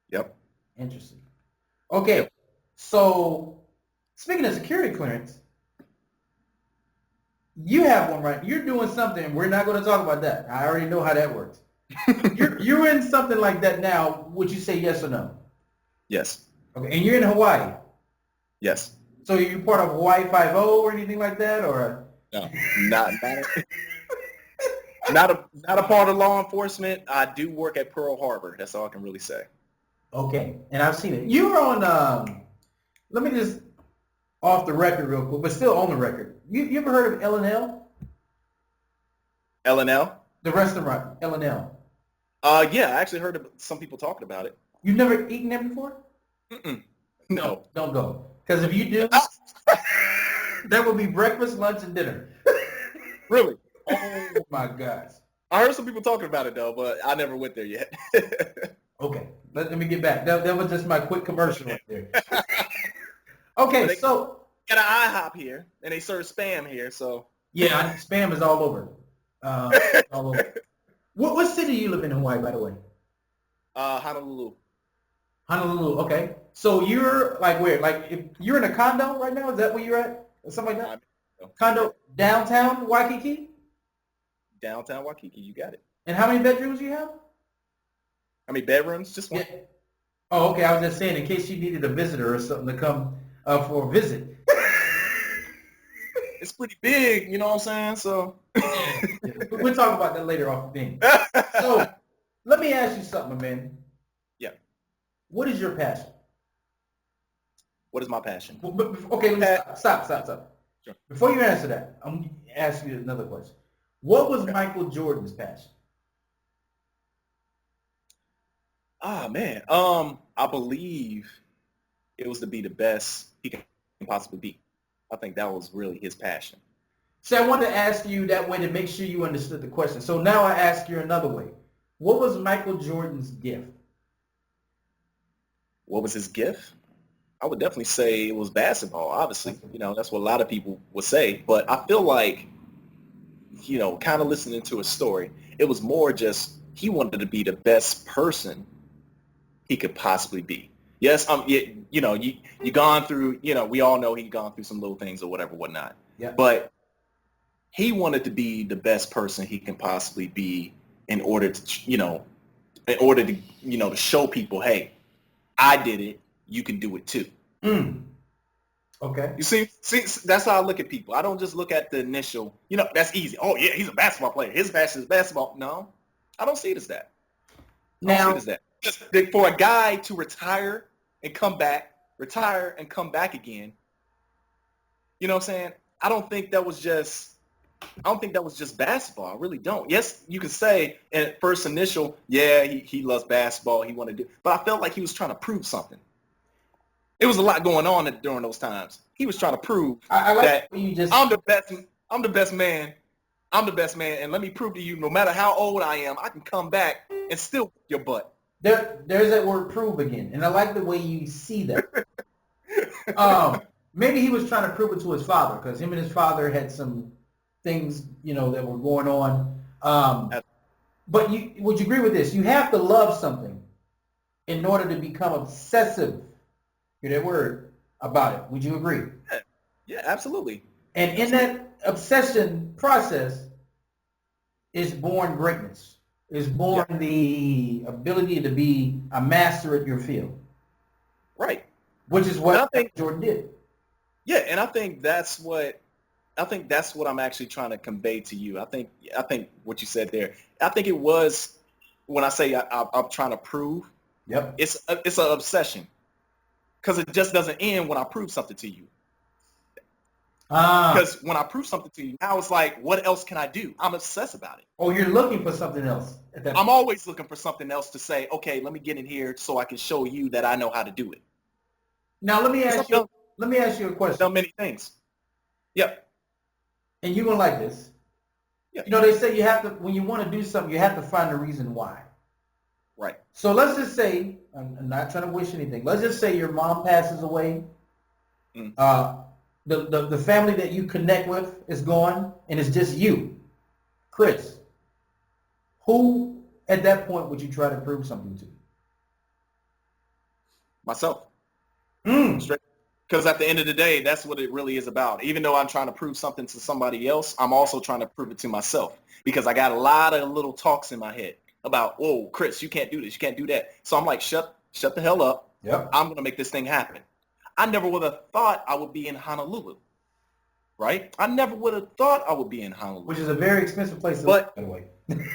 Yep. Interesting. Okay. Yep. So speaking of security clearance, you have one, right? You're doing something. We're not going to talk about that. I already know how that works. You're in something like that now. Would you say yes or no? Yes. Okay. And you're in Hawaii. Yes. So are you part of Hawaii 5 or anything like that, or? No. Not a part of law enforcement. I do work at Pearl Harbor. That's all I can really say. Okay, and I've seen it. You were on. Let me just off the record real quick, but still on the record. You ever heard of L and L? L&L? The restaurant, L&L. Yeah, I actually heard some people talking about it. You've never eaten there before? Mm-mm. No. Don't go. Because if you do, that will be breakfast, lunch, and dinner. Really? Oh my gosh. I heard some people talking about it though, but I never went there yet. Okay, let me get back. That was just my quick commercial right there. But Okay, they so got an IHOP here, and they serve spam here, so. yeah, spam is all over. All over. What city do you live in Hawaii, by the way? Honolulu. Honolulu. Okay, so you're like where? Like if you're in a condo right now, is that where you're at, or something like that? Condo downtown Waikiki. Downtown Waikiki, you got it. And how many bedrooms do you have? How many bedrooms? Just one. Yeah. Oh, okay. I was just saying in case you needed a visitor or something to come for a visit. It's pretty big, you know what I'm saying? So. We'll talk about that later off the thing. So let me ask you something, man. Yeah. What is your passion? What is my passion? Okay, let me stop. Sure. Before you answer that, I'm going to ask you another question. What was Michael Jordan's passion? Man. I believe it was to be the best he can possibly be. I think that was really his passion. See, I wanted to ask you that way to make sure you understood the question. So now I ask you another way. What was Michael Jordan's gift? What was his gift? I would definitely say it was basketball, obviously. You know, that's what a lot of people would say. But I feel like, you know, kind of listening to his story, it was more just he wanted to be the best person he could possibly be. Yes, you know, you gone through, you know, we all know he'd gone through some little things or whatever, whatnot. Yeah. But he wanted to be the best person he can possibly be in order to, to show people, hey, I did it. You can do it too. Okay. You see, that's how I look at people. I don't just look at the initial, you know, that's easy. Oh yeah, he's a basketball player. His passion is basketball. No, I don't see it as that. I don't see it as that. Just for a guy to retire and come back again, you know what I'm saying? I don't think that was just basketball. I really don't. Yes, you could say at first initial, yeah, he loves basketball. He wanted to do, but I felt like he was trying to prove something. It was a lot going on during those times. He was trying to prove I like that you just... I'm the best man. I'm the best man, and let me prove to you, no matter how old I am, I can come back and still whip your butt. There's that word prove again, and I like the way you see that. Maybe he was trying to prove it to his father because him and his father had some things, you know, that were going on. But would you agree with this? You have to love something in order to become obsessive, hear that word, about it. Would you agree? Yeah, absolutely. And in that obsession process is born greatness. Is born the ability to be a master at your field. Right. Which is what I think Jordan did. Yeah, and I think that's what I'm actually trying to convey to you. I think what you said there. I think it was when I say I'm trying to prove. Yep. It's an obsession because it just doesn't end when I prove something to you. Because when I prove something to you, now it's like, what else can I do? I'm obsessed about it. Oh, you're looking for something else. I'm always looking for something else to say, okay, let me get in here so I can show you that I know how to do it. Now, let me ask you a question. Done many things. Yep. And you're going to like this. Yep. You know, they say when you want to do something, you have to find a reason why. Right. So let's just say, I'm not trying to wish anything. Let's just say your mom passes away. The family that you connect with is gone, and it's just you, Chris. Who, at that point, would you try to prove something to? Myself. Because at the end of the day, that's what it really is about. Even though I'm trying to prove something to somebody else, I'm also trying to prove it to myself. Because I got a lot of little talks in my head about, whoa, Chris, you can't do this, you can't do that. So I'm like, shut the hell up. Yep. I'm going to make this thing happen. I never would have thought I would be in Honolulu. Right? I never would have thought I would be in Honolulu. Which is a very expensive place to live, by the way.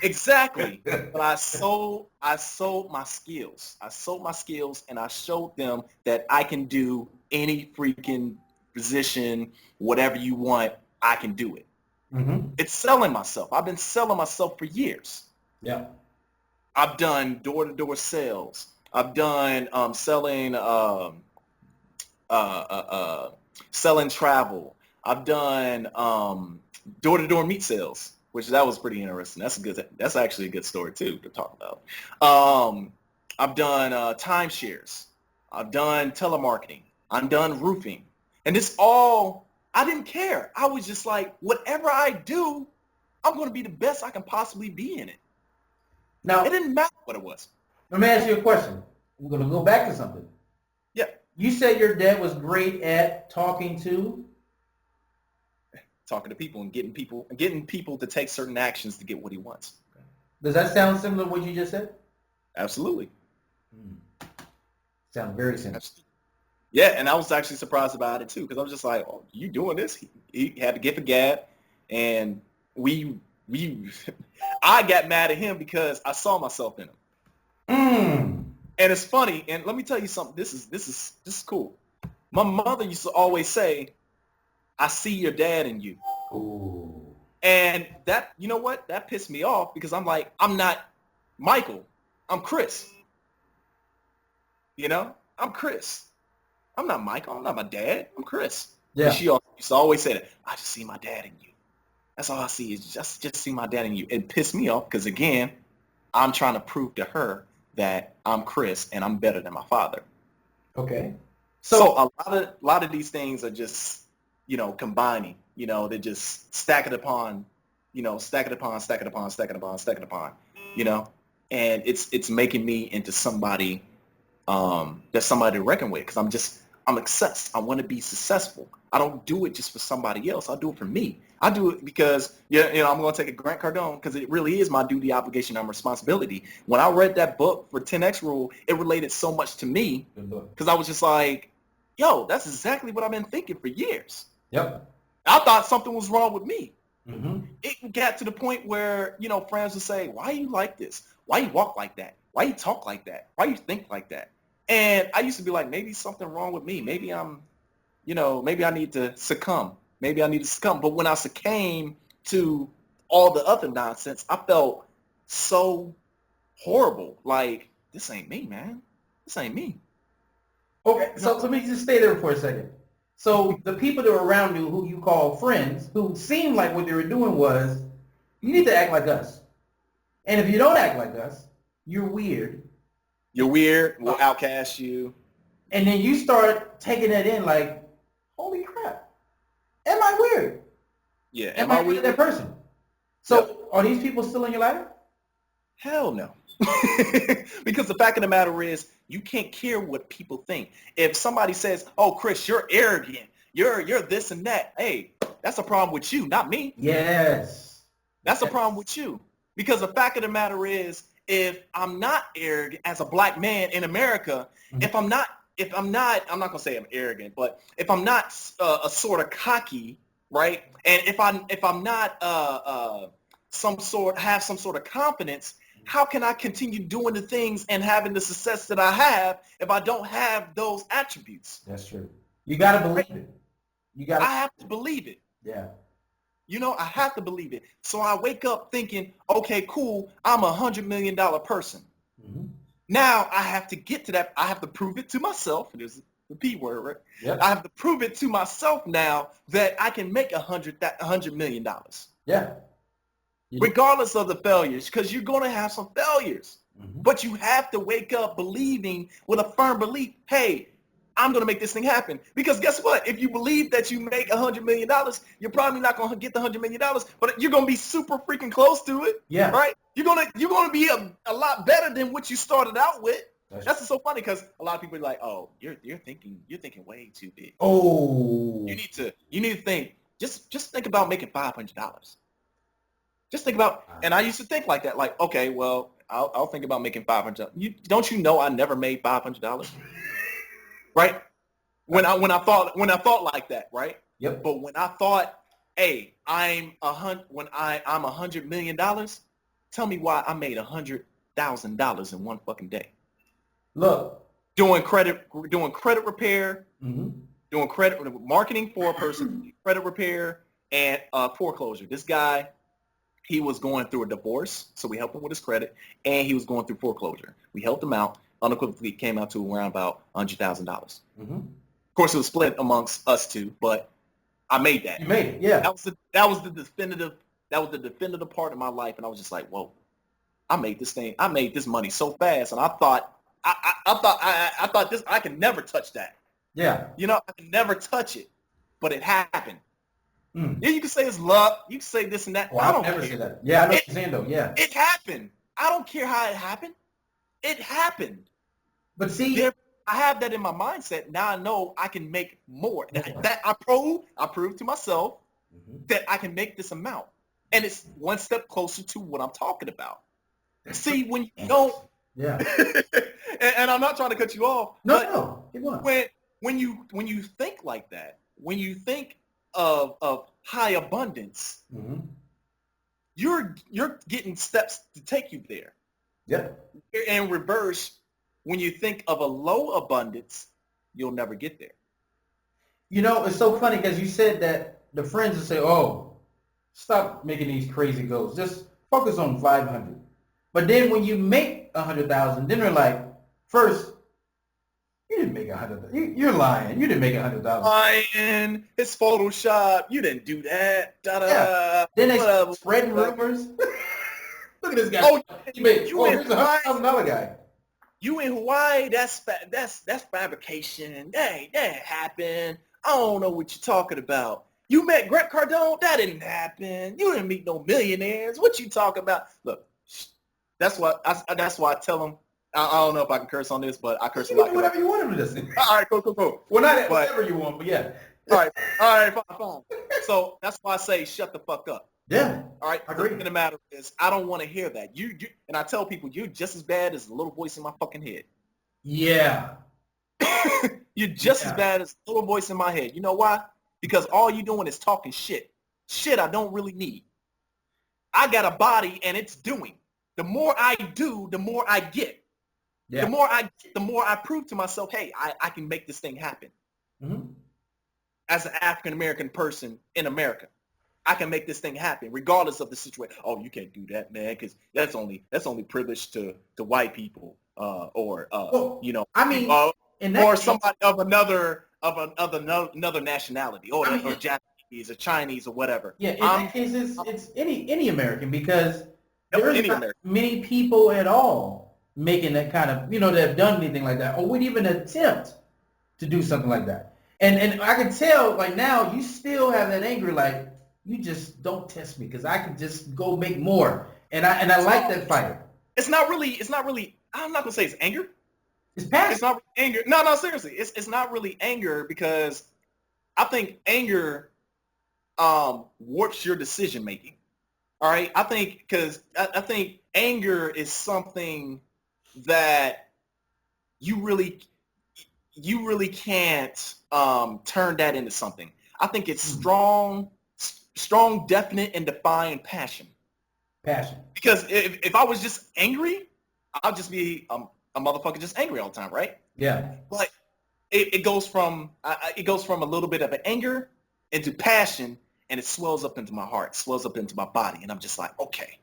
Exactly. But I sold my skills. I sold my skills and I showed them that I can do any freaking position, whatever you want, I can do it. Mm-hmm. It's selling myself. I've been selling myself for years. Yeah. I've done door-to-door sales. I've done selling travel. I've done door-to-door meat sales, which that was pretty interesting. That's actually a good story too to talk about. I've done timeshares. I've done telemarketing. I've done roofing. And this all, I didn't care. I was just like, whatever I do, I'm going to be the best I can possibly be in it. Now, It didn't matter what it was. let me ask you a question. We're going to go back to something. Yeah. You said your dad was great at talking to? Talking to people and getting people to take certain actions to get what he wants. Does that sound similar to what you just said? Absolutely. Sounds very similar. Absolutely. Yeah, and I was actually surprised about it too, because I was just like, "Oh, you doing this?" He had the gift of gab, and we I got mad at him because I saw myself in him. And it's funny, and let me tell you something. This is cool. My mother used to always say, "I see your dad in you." Ooh. And that, you know what? That pissed me off because I'm like, I'm not Michael. I'm Chris. You know? I'm Chris. I'm not Michael. I'm not my dad. I'm Chris. Yeah. And she used to always say that, I just see my dad in you. That's all I see is just see my dad in you. It pissed me off because, again, I'm trying to prove to her that I'm Chris and I'm better than my father. Okay. So a lot of these things are just, combining. They just stack it upon, stack it upon, stack it upon, stack it upon, stack it upon, and it's making me into somebody that's somebody to reckon with because I'm obsessed. I want to be successful. I don't do it just for somebody else. I do it for me. I do it because, I'm going to take a Grant Cardone because it really is my duty, obligation, and responsibility. When I read that book for 10X Rule, it related so much to me because I was just like, yo, that's exactly what I've been thinking for years. Yep. I thought something was wrong with me. Mm-hmm. It got to the point where, friends would say, why are you like this? Why you walk like that? Why you talk like that? Why you think like that? And I used to be like, maybe something wrong with me. Maybe maybe I need to succumb. Maybe I need to succumb. But when I succumbed to all the other nonsense, I felt so horrible. Like, this ain't me, man. This ain't me. Okay, so let me just stay there for a second. So the people that were around you who you call friends, who seemed like what they were doing was, you need to act like us. And if you don't act like us, you're weird. You're weird. We'll outcast you. And then you start taking that in like, holy crap. Am I weird? Yeah. Am I weird that person? So Are these people still in your life? Hell no. Because the fact of the matter is, you can't care what people think. If somebody says, oh, Chris, you're arrogant. You're this and that. Hey, that's a problem with you, not me. Yes. That's a problem with you. Because the fact of the matter is, if I'm not arrogant as a black man in America, if I'm not I'm not going to say I'm arrogant, but if I'm not a sort of cocky, right? And if I'm not have some sort of confidence, how can I continue doing the things and having the success that I have if I don't have those attributes? That's true. You got to believe it. I have to believe it. Yeah. I have to believe it. So I wake up thinking, okay, cool, I'm $100 million person. Mm-hmm. Now I have to get to that. I have to prove it to myself. There's the P word, right? Yep. I have to prove it to myself now that I can make $100 million. Yeah. Regardless of the failures, because you're going to have some failures. Mm-hmm. But you have to wake up believing with a firm belief, hey, I'm going to make this thing happen. Because guess what? If you believe that you make $100 million, you're probably not going to get the $100 million, but you're going to be super freaking close to it. Yeah. Right? You're going to be a lot better than what you started out with. That's what's so funny because a lot of people are like, oh, you're thinking way too big. Oh. You need to think, just think about making $500. Just think about, and I used to think like that, like, okay, well, I'll think about making $500. Don't you know I never made $500? Right? When I thought like that, right? Yep. But when I thought, hey, I'm $100 million, tell me why I made $100,000 in one fucking day. Look, doing credit repair, mm-hmm. doing credit marketing for a person, credit repair, and foreclosure. This guy, he was going through a divorce, so we helped him with his credit, and he was going through foreclosure. We helped him out. Unequivocally came out to around about $100,000. Mm-hmm. Of course, it was split amongst us two, but I made that. You made it, yeah. That was the definitive part of my life, and I was just like, whoa, I made this money so fast, and I thought I can never touch that. Yeah. You know, I can never touch it, but it happened. Mm. Yeah, you can say it's luck. You can say this and that. Well, I don't never say that. Yeah, I know what you're saying though. Yeah. It happened. I don't care how it happened. It happened. But see, I have that in my mindset. Now I know I can make more. That I proved to myself that I can make this amount. And it's one step closer to what I'm talking about. See, when you don't, yeah. and I'm not trying to cut you off. No. Keep going. When you think like that, when you think of high abundance, you're getting steps to take you there. Yeah. In reverse, when you think of a low abundance, you'll never get there. You know, it's so funny because you said that the friends will say, "Oh, stop making these crazy goals. Just focus on 500." But then when you make 100,000, then they're like, first, you didn't make 100,000. You're lying. You didn't make 100,000. Lying. It's Photoshop. You didn't do that. Yeah. Then they spread rumors. Look at this guy. Oh, here's a $100,000 guy. You in Hawaii? That's fabrication. That happened. I don't know what you're talking about. You met Grant Cardone? That didn't happen. You didn't meet no millionaires. What you talking about? Look, that's why I tell them. I don't know if I can curse on this, but I curse a lot. Whatever you want him to listen. All right, cool. Well, not whatever you want, but yeah. All right, fine. So that's why I say shut the fuck up. Yeah. All right. I agree. The matter is, I don't want to hear that. You and I tell people you're just as bad as the little voice in my fucking head. Yeah. You're just as bad as the little voice in my head. You know why? Because all you're doing is talking shit. Shit I don't really need. I got a body and it's doing. The more I do, the more I get. Yeah. The more I prove to myself, hey, I can make this thing happen. Mm-hmm. As an African American person in America, I can make this thing happen regardless of the situation. Oh, you can't do that, man, because that's only privilege to white people, or somebody of another nationality, or Japanese or Chinese or whatever. Yeah, in that case, it's any American, because there's not many people at all making that kind of, that have done anything like that, or would even attempt to do something like that. And I can tell, like, now you still have that anger, like, you just don't test me because I can just go make more. And I like that fire. It's not really, I'm not going to say it's anger. It's passion. It's not anger. No, seriously. It's not really anger, because I think anger warps your decision making. All right? I think anger is something that you really can't turn that into something. I think it's strong, definite, and defined passion. Because if I was just angry, I'll just be a motherfucker just angry all the time, right? Yeah. But it goes from a little bit of an anger into passion, and it swells up into my heart, swells up into my body, and I'm just like, okay,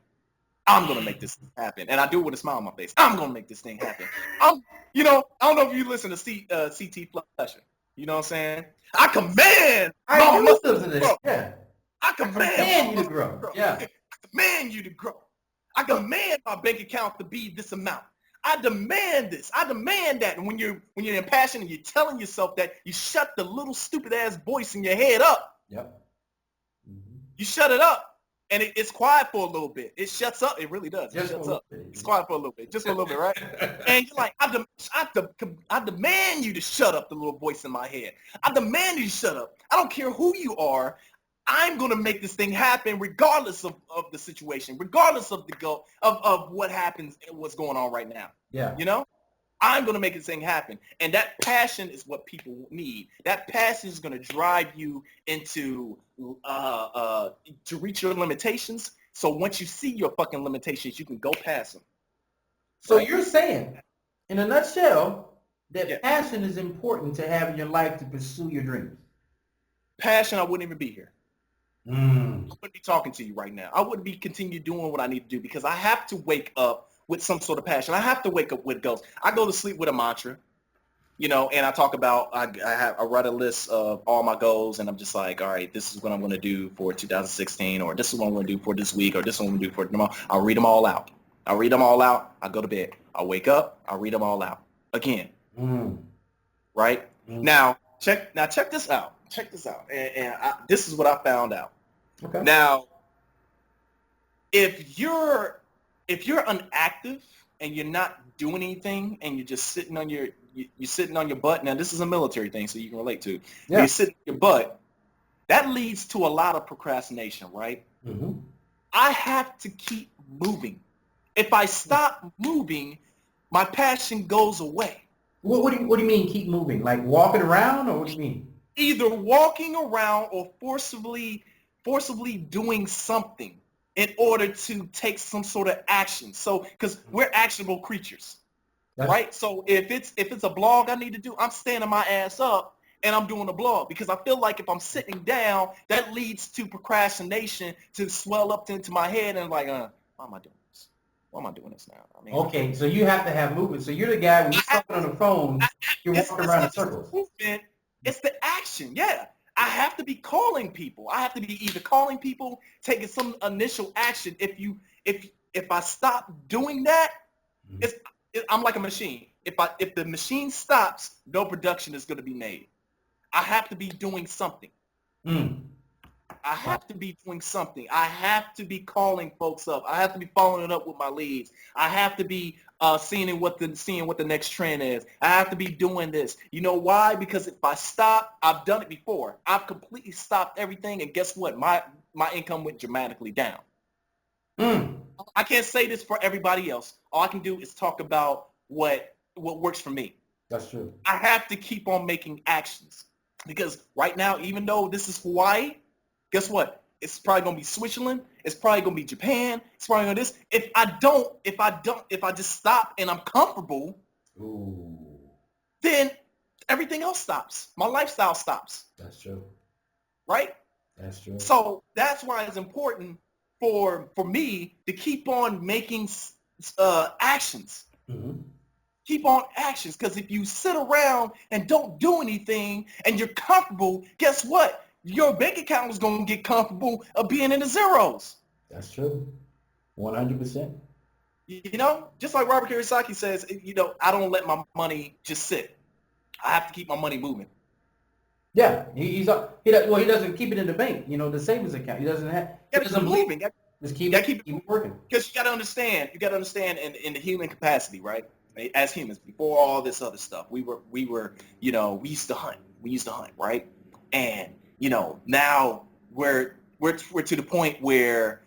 I'm gonna make this happen, and I do it with a smile on my face. I'm gonna make this thing happen. I don't know if you listen to CT Fletcher. You know what I'm saying? I command you to grow. Yeah. I command you to grow. I demand my bank account to be this amount. I demand this. I demand that. And when you're impassioned and you're telling yourself that, you shut the little stupid ass voice in your head up. Yep. Mm-hmm. You shut it up, and it's quiet for a little bit. It shuts up. It really does. It shuts up. It's quiet for a little bit, just for a little bit, right? And you're like, I demand you to shut up, the little voice in my head. I demand you to shut up. I don't care who you are. I'm going to make this thing happen regardless of the situation, regardless of of what happens and what's going on right now. Yeah. I'm going to make this thing happen. And that passion is what people need. That passion is going to drive you into to reach your limitations. So once you see your fucking limitations, you can go past them. So you're saying, in a nutshell, that passion is important to have in your life to pursue your dreams. Passion, I wouldn't even be here. wouldn't be talking to you right now. I wouldn't be continue doing what I need to do because I have to wake up with some sort of passion. I have to wake up with goals. I go to sleep with a mantra, and I talk about, I write a list of all my goals, and I'm just like, all right, this is what I'm going to do for 2016, or this is what I'm going to do for this week, or this is what I'm going to do for tomorrow. I'll read them all out. I go to bed. I wake up. I read them all out again. Right? Now, check this out. This is what I found out. Okay. Now, if you're inactive and you're not doing anything and you're just sitting on your butt. Now, this is a military thing, so you can relate to. Yeah. You're sitting on your butt. That leads to a lot of procrastination, right? Mm-hmm. I have to keep moving. If I stop moving, my passion goes away. What do you mean keep moving? Like walking around, or what do you mean? Either walking around or forcibly doing something in order to take some sort of action. So, because we're actionable creatures, right? So if it's a blog I need to do, I'm standing my ass up and I'm doing a blog, because I feel like if I'm sitting down, that leads to procrastination to swell up into my head and like, why am I doing this? Why am I doing this now? I mean, okay, so you have to have movement. So you're the guy when you're talking on the phone, you're walking around in circles. Movement, it's the action, yeah. I have to be calling people. I have to be either calling people, taking some initial action. If I stop doing that, I'm like a machine. If the machine stops, no production is going to be made. I have to be doing something. I have to be doing something. I have to be calling folks up. I have to be following up with my leads. I have to be seeing what the next trend is. I have to be doing this. You know why? Because if I stop, I've done it before. I've completely stopped everything, and guess what? My income went dramatically down. I can't say this for everybody else. All I can do is talk about what works for me. That's true. I have to keep on making actions, because right now, even though this is Hawaii, guess what? It's probably gonna be Switzerland. It's probably gonna be Japan. It's probably gonna this. If I just stop and I'm comfortable, then everything else stops. My lifestyle stops. That's true. Right? That's true. So that's why it's important for me to keep on making actions. Keep on actions, because if you sit around and don't do anything and you're comfortable, guess what? Your bank account is going to get comfortable of being in the zeros. That's true. 100%. Just like Robert Kiyosaki says, I don't let my money just sit. I have to keep my money moving. Yeah, he doesn't keep it in the bank. The savings account. He doesn't have. He doesn't moving. Just keep it working. Because you got to understand in the human capacity, right? As humans, before all this other stuff, we used to hunt, right? And now we're to the point where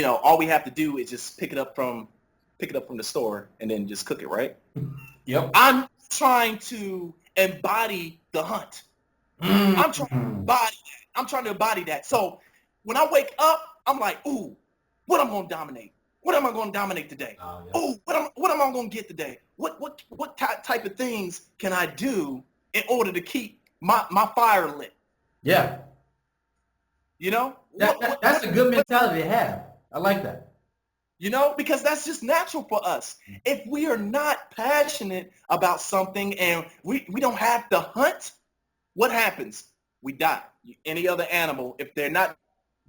all we have to do is just pick it up from the store and then just cook it, right? Yep. I'm trying to embody the hunt. I'm trying to embody that. So when I wake up, I'm like, ooh, what am I going to dominate? What am I going to dominate today? Oh, what am I going to get today? What type of things can I do in order to keep my fire lit? Yeah. That's a good mentality to have. I like that. Because that's just natural for us. If we are not passionate about something and we don't have to hunt, what happens? We die. Any other animal, if they're not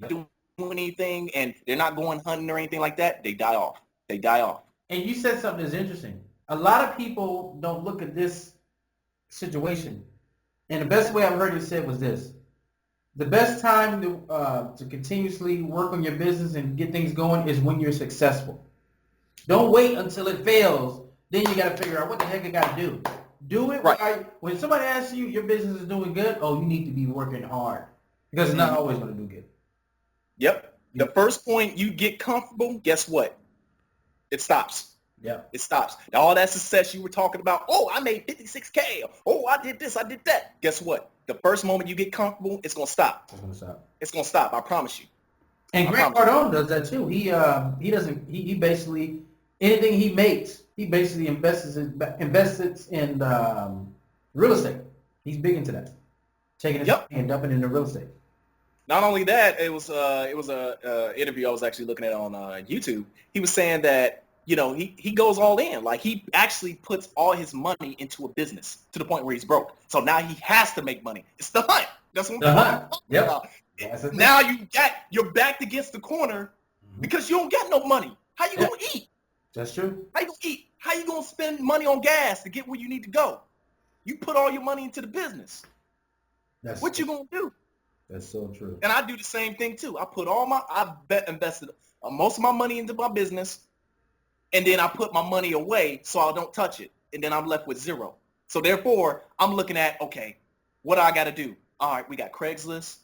doing anything and they're not going hunting or anything like that, they die off. And you said something that's interesting. A lot of people don't look at this situation. And the best way I've heard it said was this. The best time to continuously work on your business and get things going is when you're successful. Don't wait until it fails. Then you got to figure out what the heck I got to do. Do it right. When somebody asks you your business is doing good, you need to be working hard, because it's not always going to do good. Yep. The first point you get comfortable, guess what? It stops. Yeah. It stops. All that success you were talking about, I made 56K. I did this, I did that. Guess what? The first moment you get comfortable, it's going to stop. It's going to stop. I promise you. And Grant Cardone does that too. He basically, anything he makes, he basically invests in real estate. He's big into that. Taking his money and dumping it into real estate. Not only that, it was a interview I was actually looking at on YouTube. He was saying that he goes all in. Like he actually puts all his money into a business to the point where he's broke. So now he has to make money. It's the hunt. That's what I'm talking Yep. about. Now you're backed against the corner because you don't got no money. How you gonna eat? That's true. How you gonna eat? How you gonna spend money on gas to get where you need to go? You put all your money into the business. What you gonna do? That's so true. And I do the same thing too. I put invested most of my money into my business, and then I put my money away so I don't touch it, and then I'm left with zero. So therefore, I'm looking at, okay, what do I got to do? All right, we got Craigslist.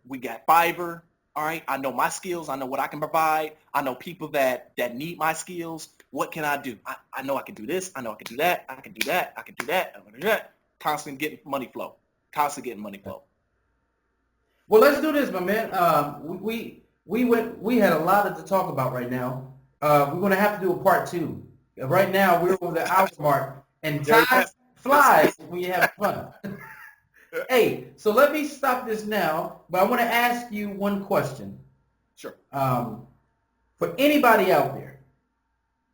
We got Fiverr. All right, I know my skills. I know what I can provide. I know people that need my skills. What can I do? I know I can do this. I know I can do that. I can do that. I can do that. I can do that. Constantly getting money flow. Well, let's do this, my man. We had a lot to talk about right now. We're going to have to do a part 2. Right now, we're over the hour mark, and time flies when you have fun. Hey, so let me stop this now, but I want to ask you one question. Sure. For anybody out there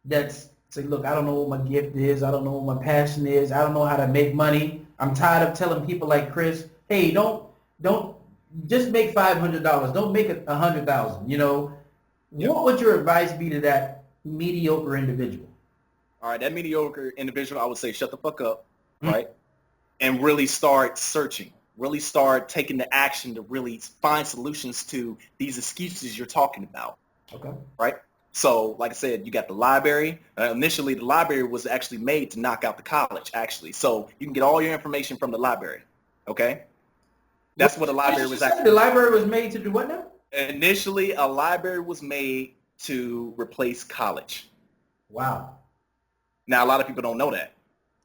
that's saying, look, I don't know what my gift is. I don't know what my passion is. I don't know how to make money. I'm tired of telling people like Chris, hey, don't just make $500. Don't make it $100,000. What would your advice be to that mediocre individual? All right, that mediocre individual, I would say shut the fuck up, right? And really start searching. Really start taking the action to really find solutions to these excuses you're talking about. Okay. Right? So, like I said, you got the library. Initially, the library was actually made to knock out the college, actually. So you can get all your information from the library. Okay? That's what a library was actually. The library was made to do what now? Initially, a library was made to replace college. Wow. Now, a lot of people don't know that.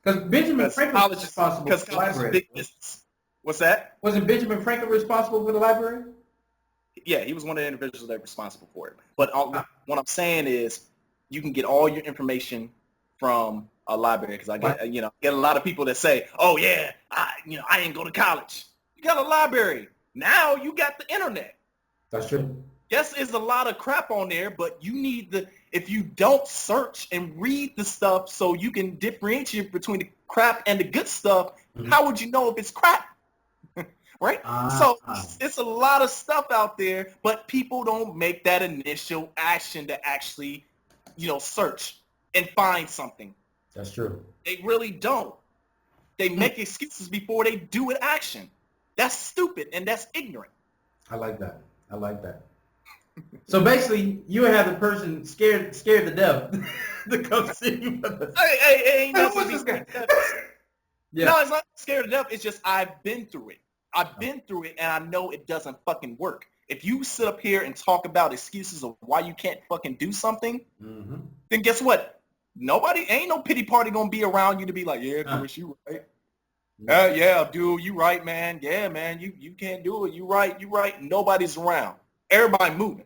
Because Benjamin Franklin was responsible for the library. What's that? Wasn't Benjamin Franklin responsible for the library? Yeah, he was one of the individuals that were responsible for it. But what I'm saying is you can get all your information from a library because I get a lot of people that say, oh, yeah, I didn't go to college. You got a library. Now you got the internet. That's true. Yes, there's a lot of crap on there, but you need if you don't search and read the stuff so you can differentiate between the crap and the good stuff, how would you know if it's crap? Right? So it's a lot of stuff out there, but people don't make that initial action to actually, search and find something. That's true. They really don't. They make excuses before they do an action. That's stupid and that's ignorant. I like that. So basically, you have the person scared to death to come see you. Hey, ain't nothing to be scared of. Yeah. No, it's not scared to death. It's just I've been through it. I've been through it, and I know it doesn't fucking work. If you sit up here and talk about excuses of why you can't fucking do something, then guess what? Ain't no pity party gonna be around you to be like, yeah, Chris, you right. Yeah, dude, you right, man. Yeah, man, you can't do it. You right. Nobody's around. Everybody moving.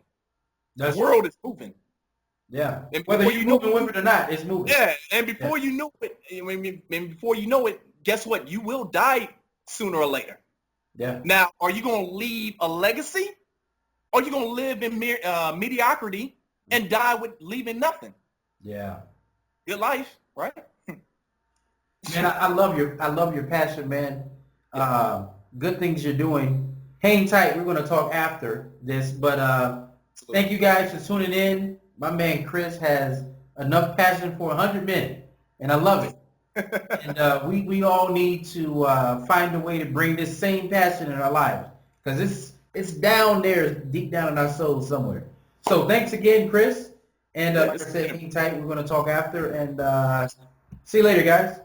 The world is moving. Yeah. And whether you're moving with it or not, it's moving. Yeah, and before you know it, guess what? You will die sooner or later. Yeah. Now, are you going to leave a legacy? Or are you going to live in mediocrity and die with leaving nothing? Yeah. Your life, right? Man, I love your passion, man. Good things you're doing. Hang tight. We're going to talk after this, but thank you guys for tuning in. My man Chris has enough passion for 100 men, and I love it. And we all need to find a way to bring this same passion in our lives because it's down there, deep down in our souls somewhere. So thanks again, Chris. And like I said, hang tight. We're going to talk after, and see you later, guys.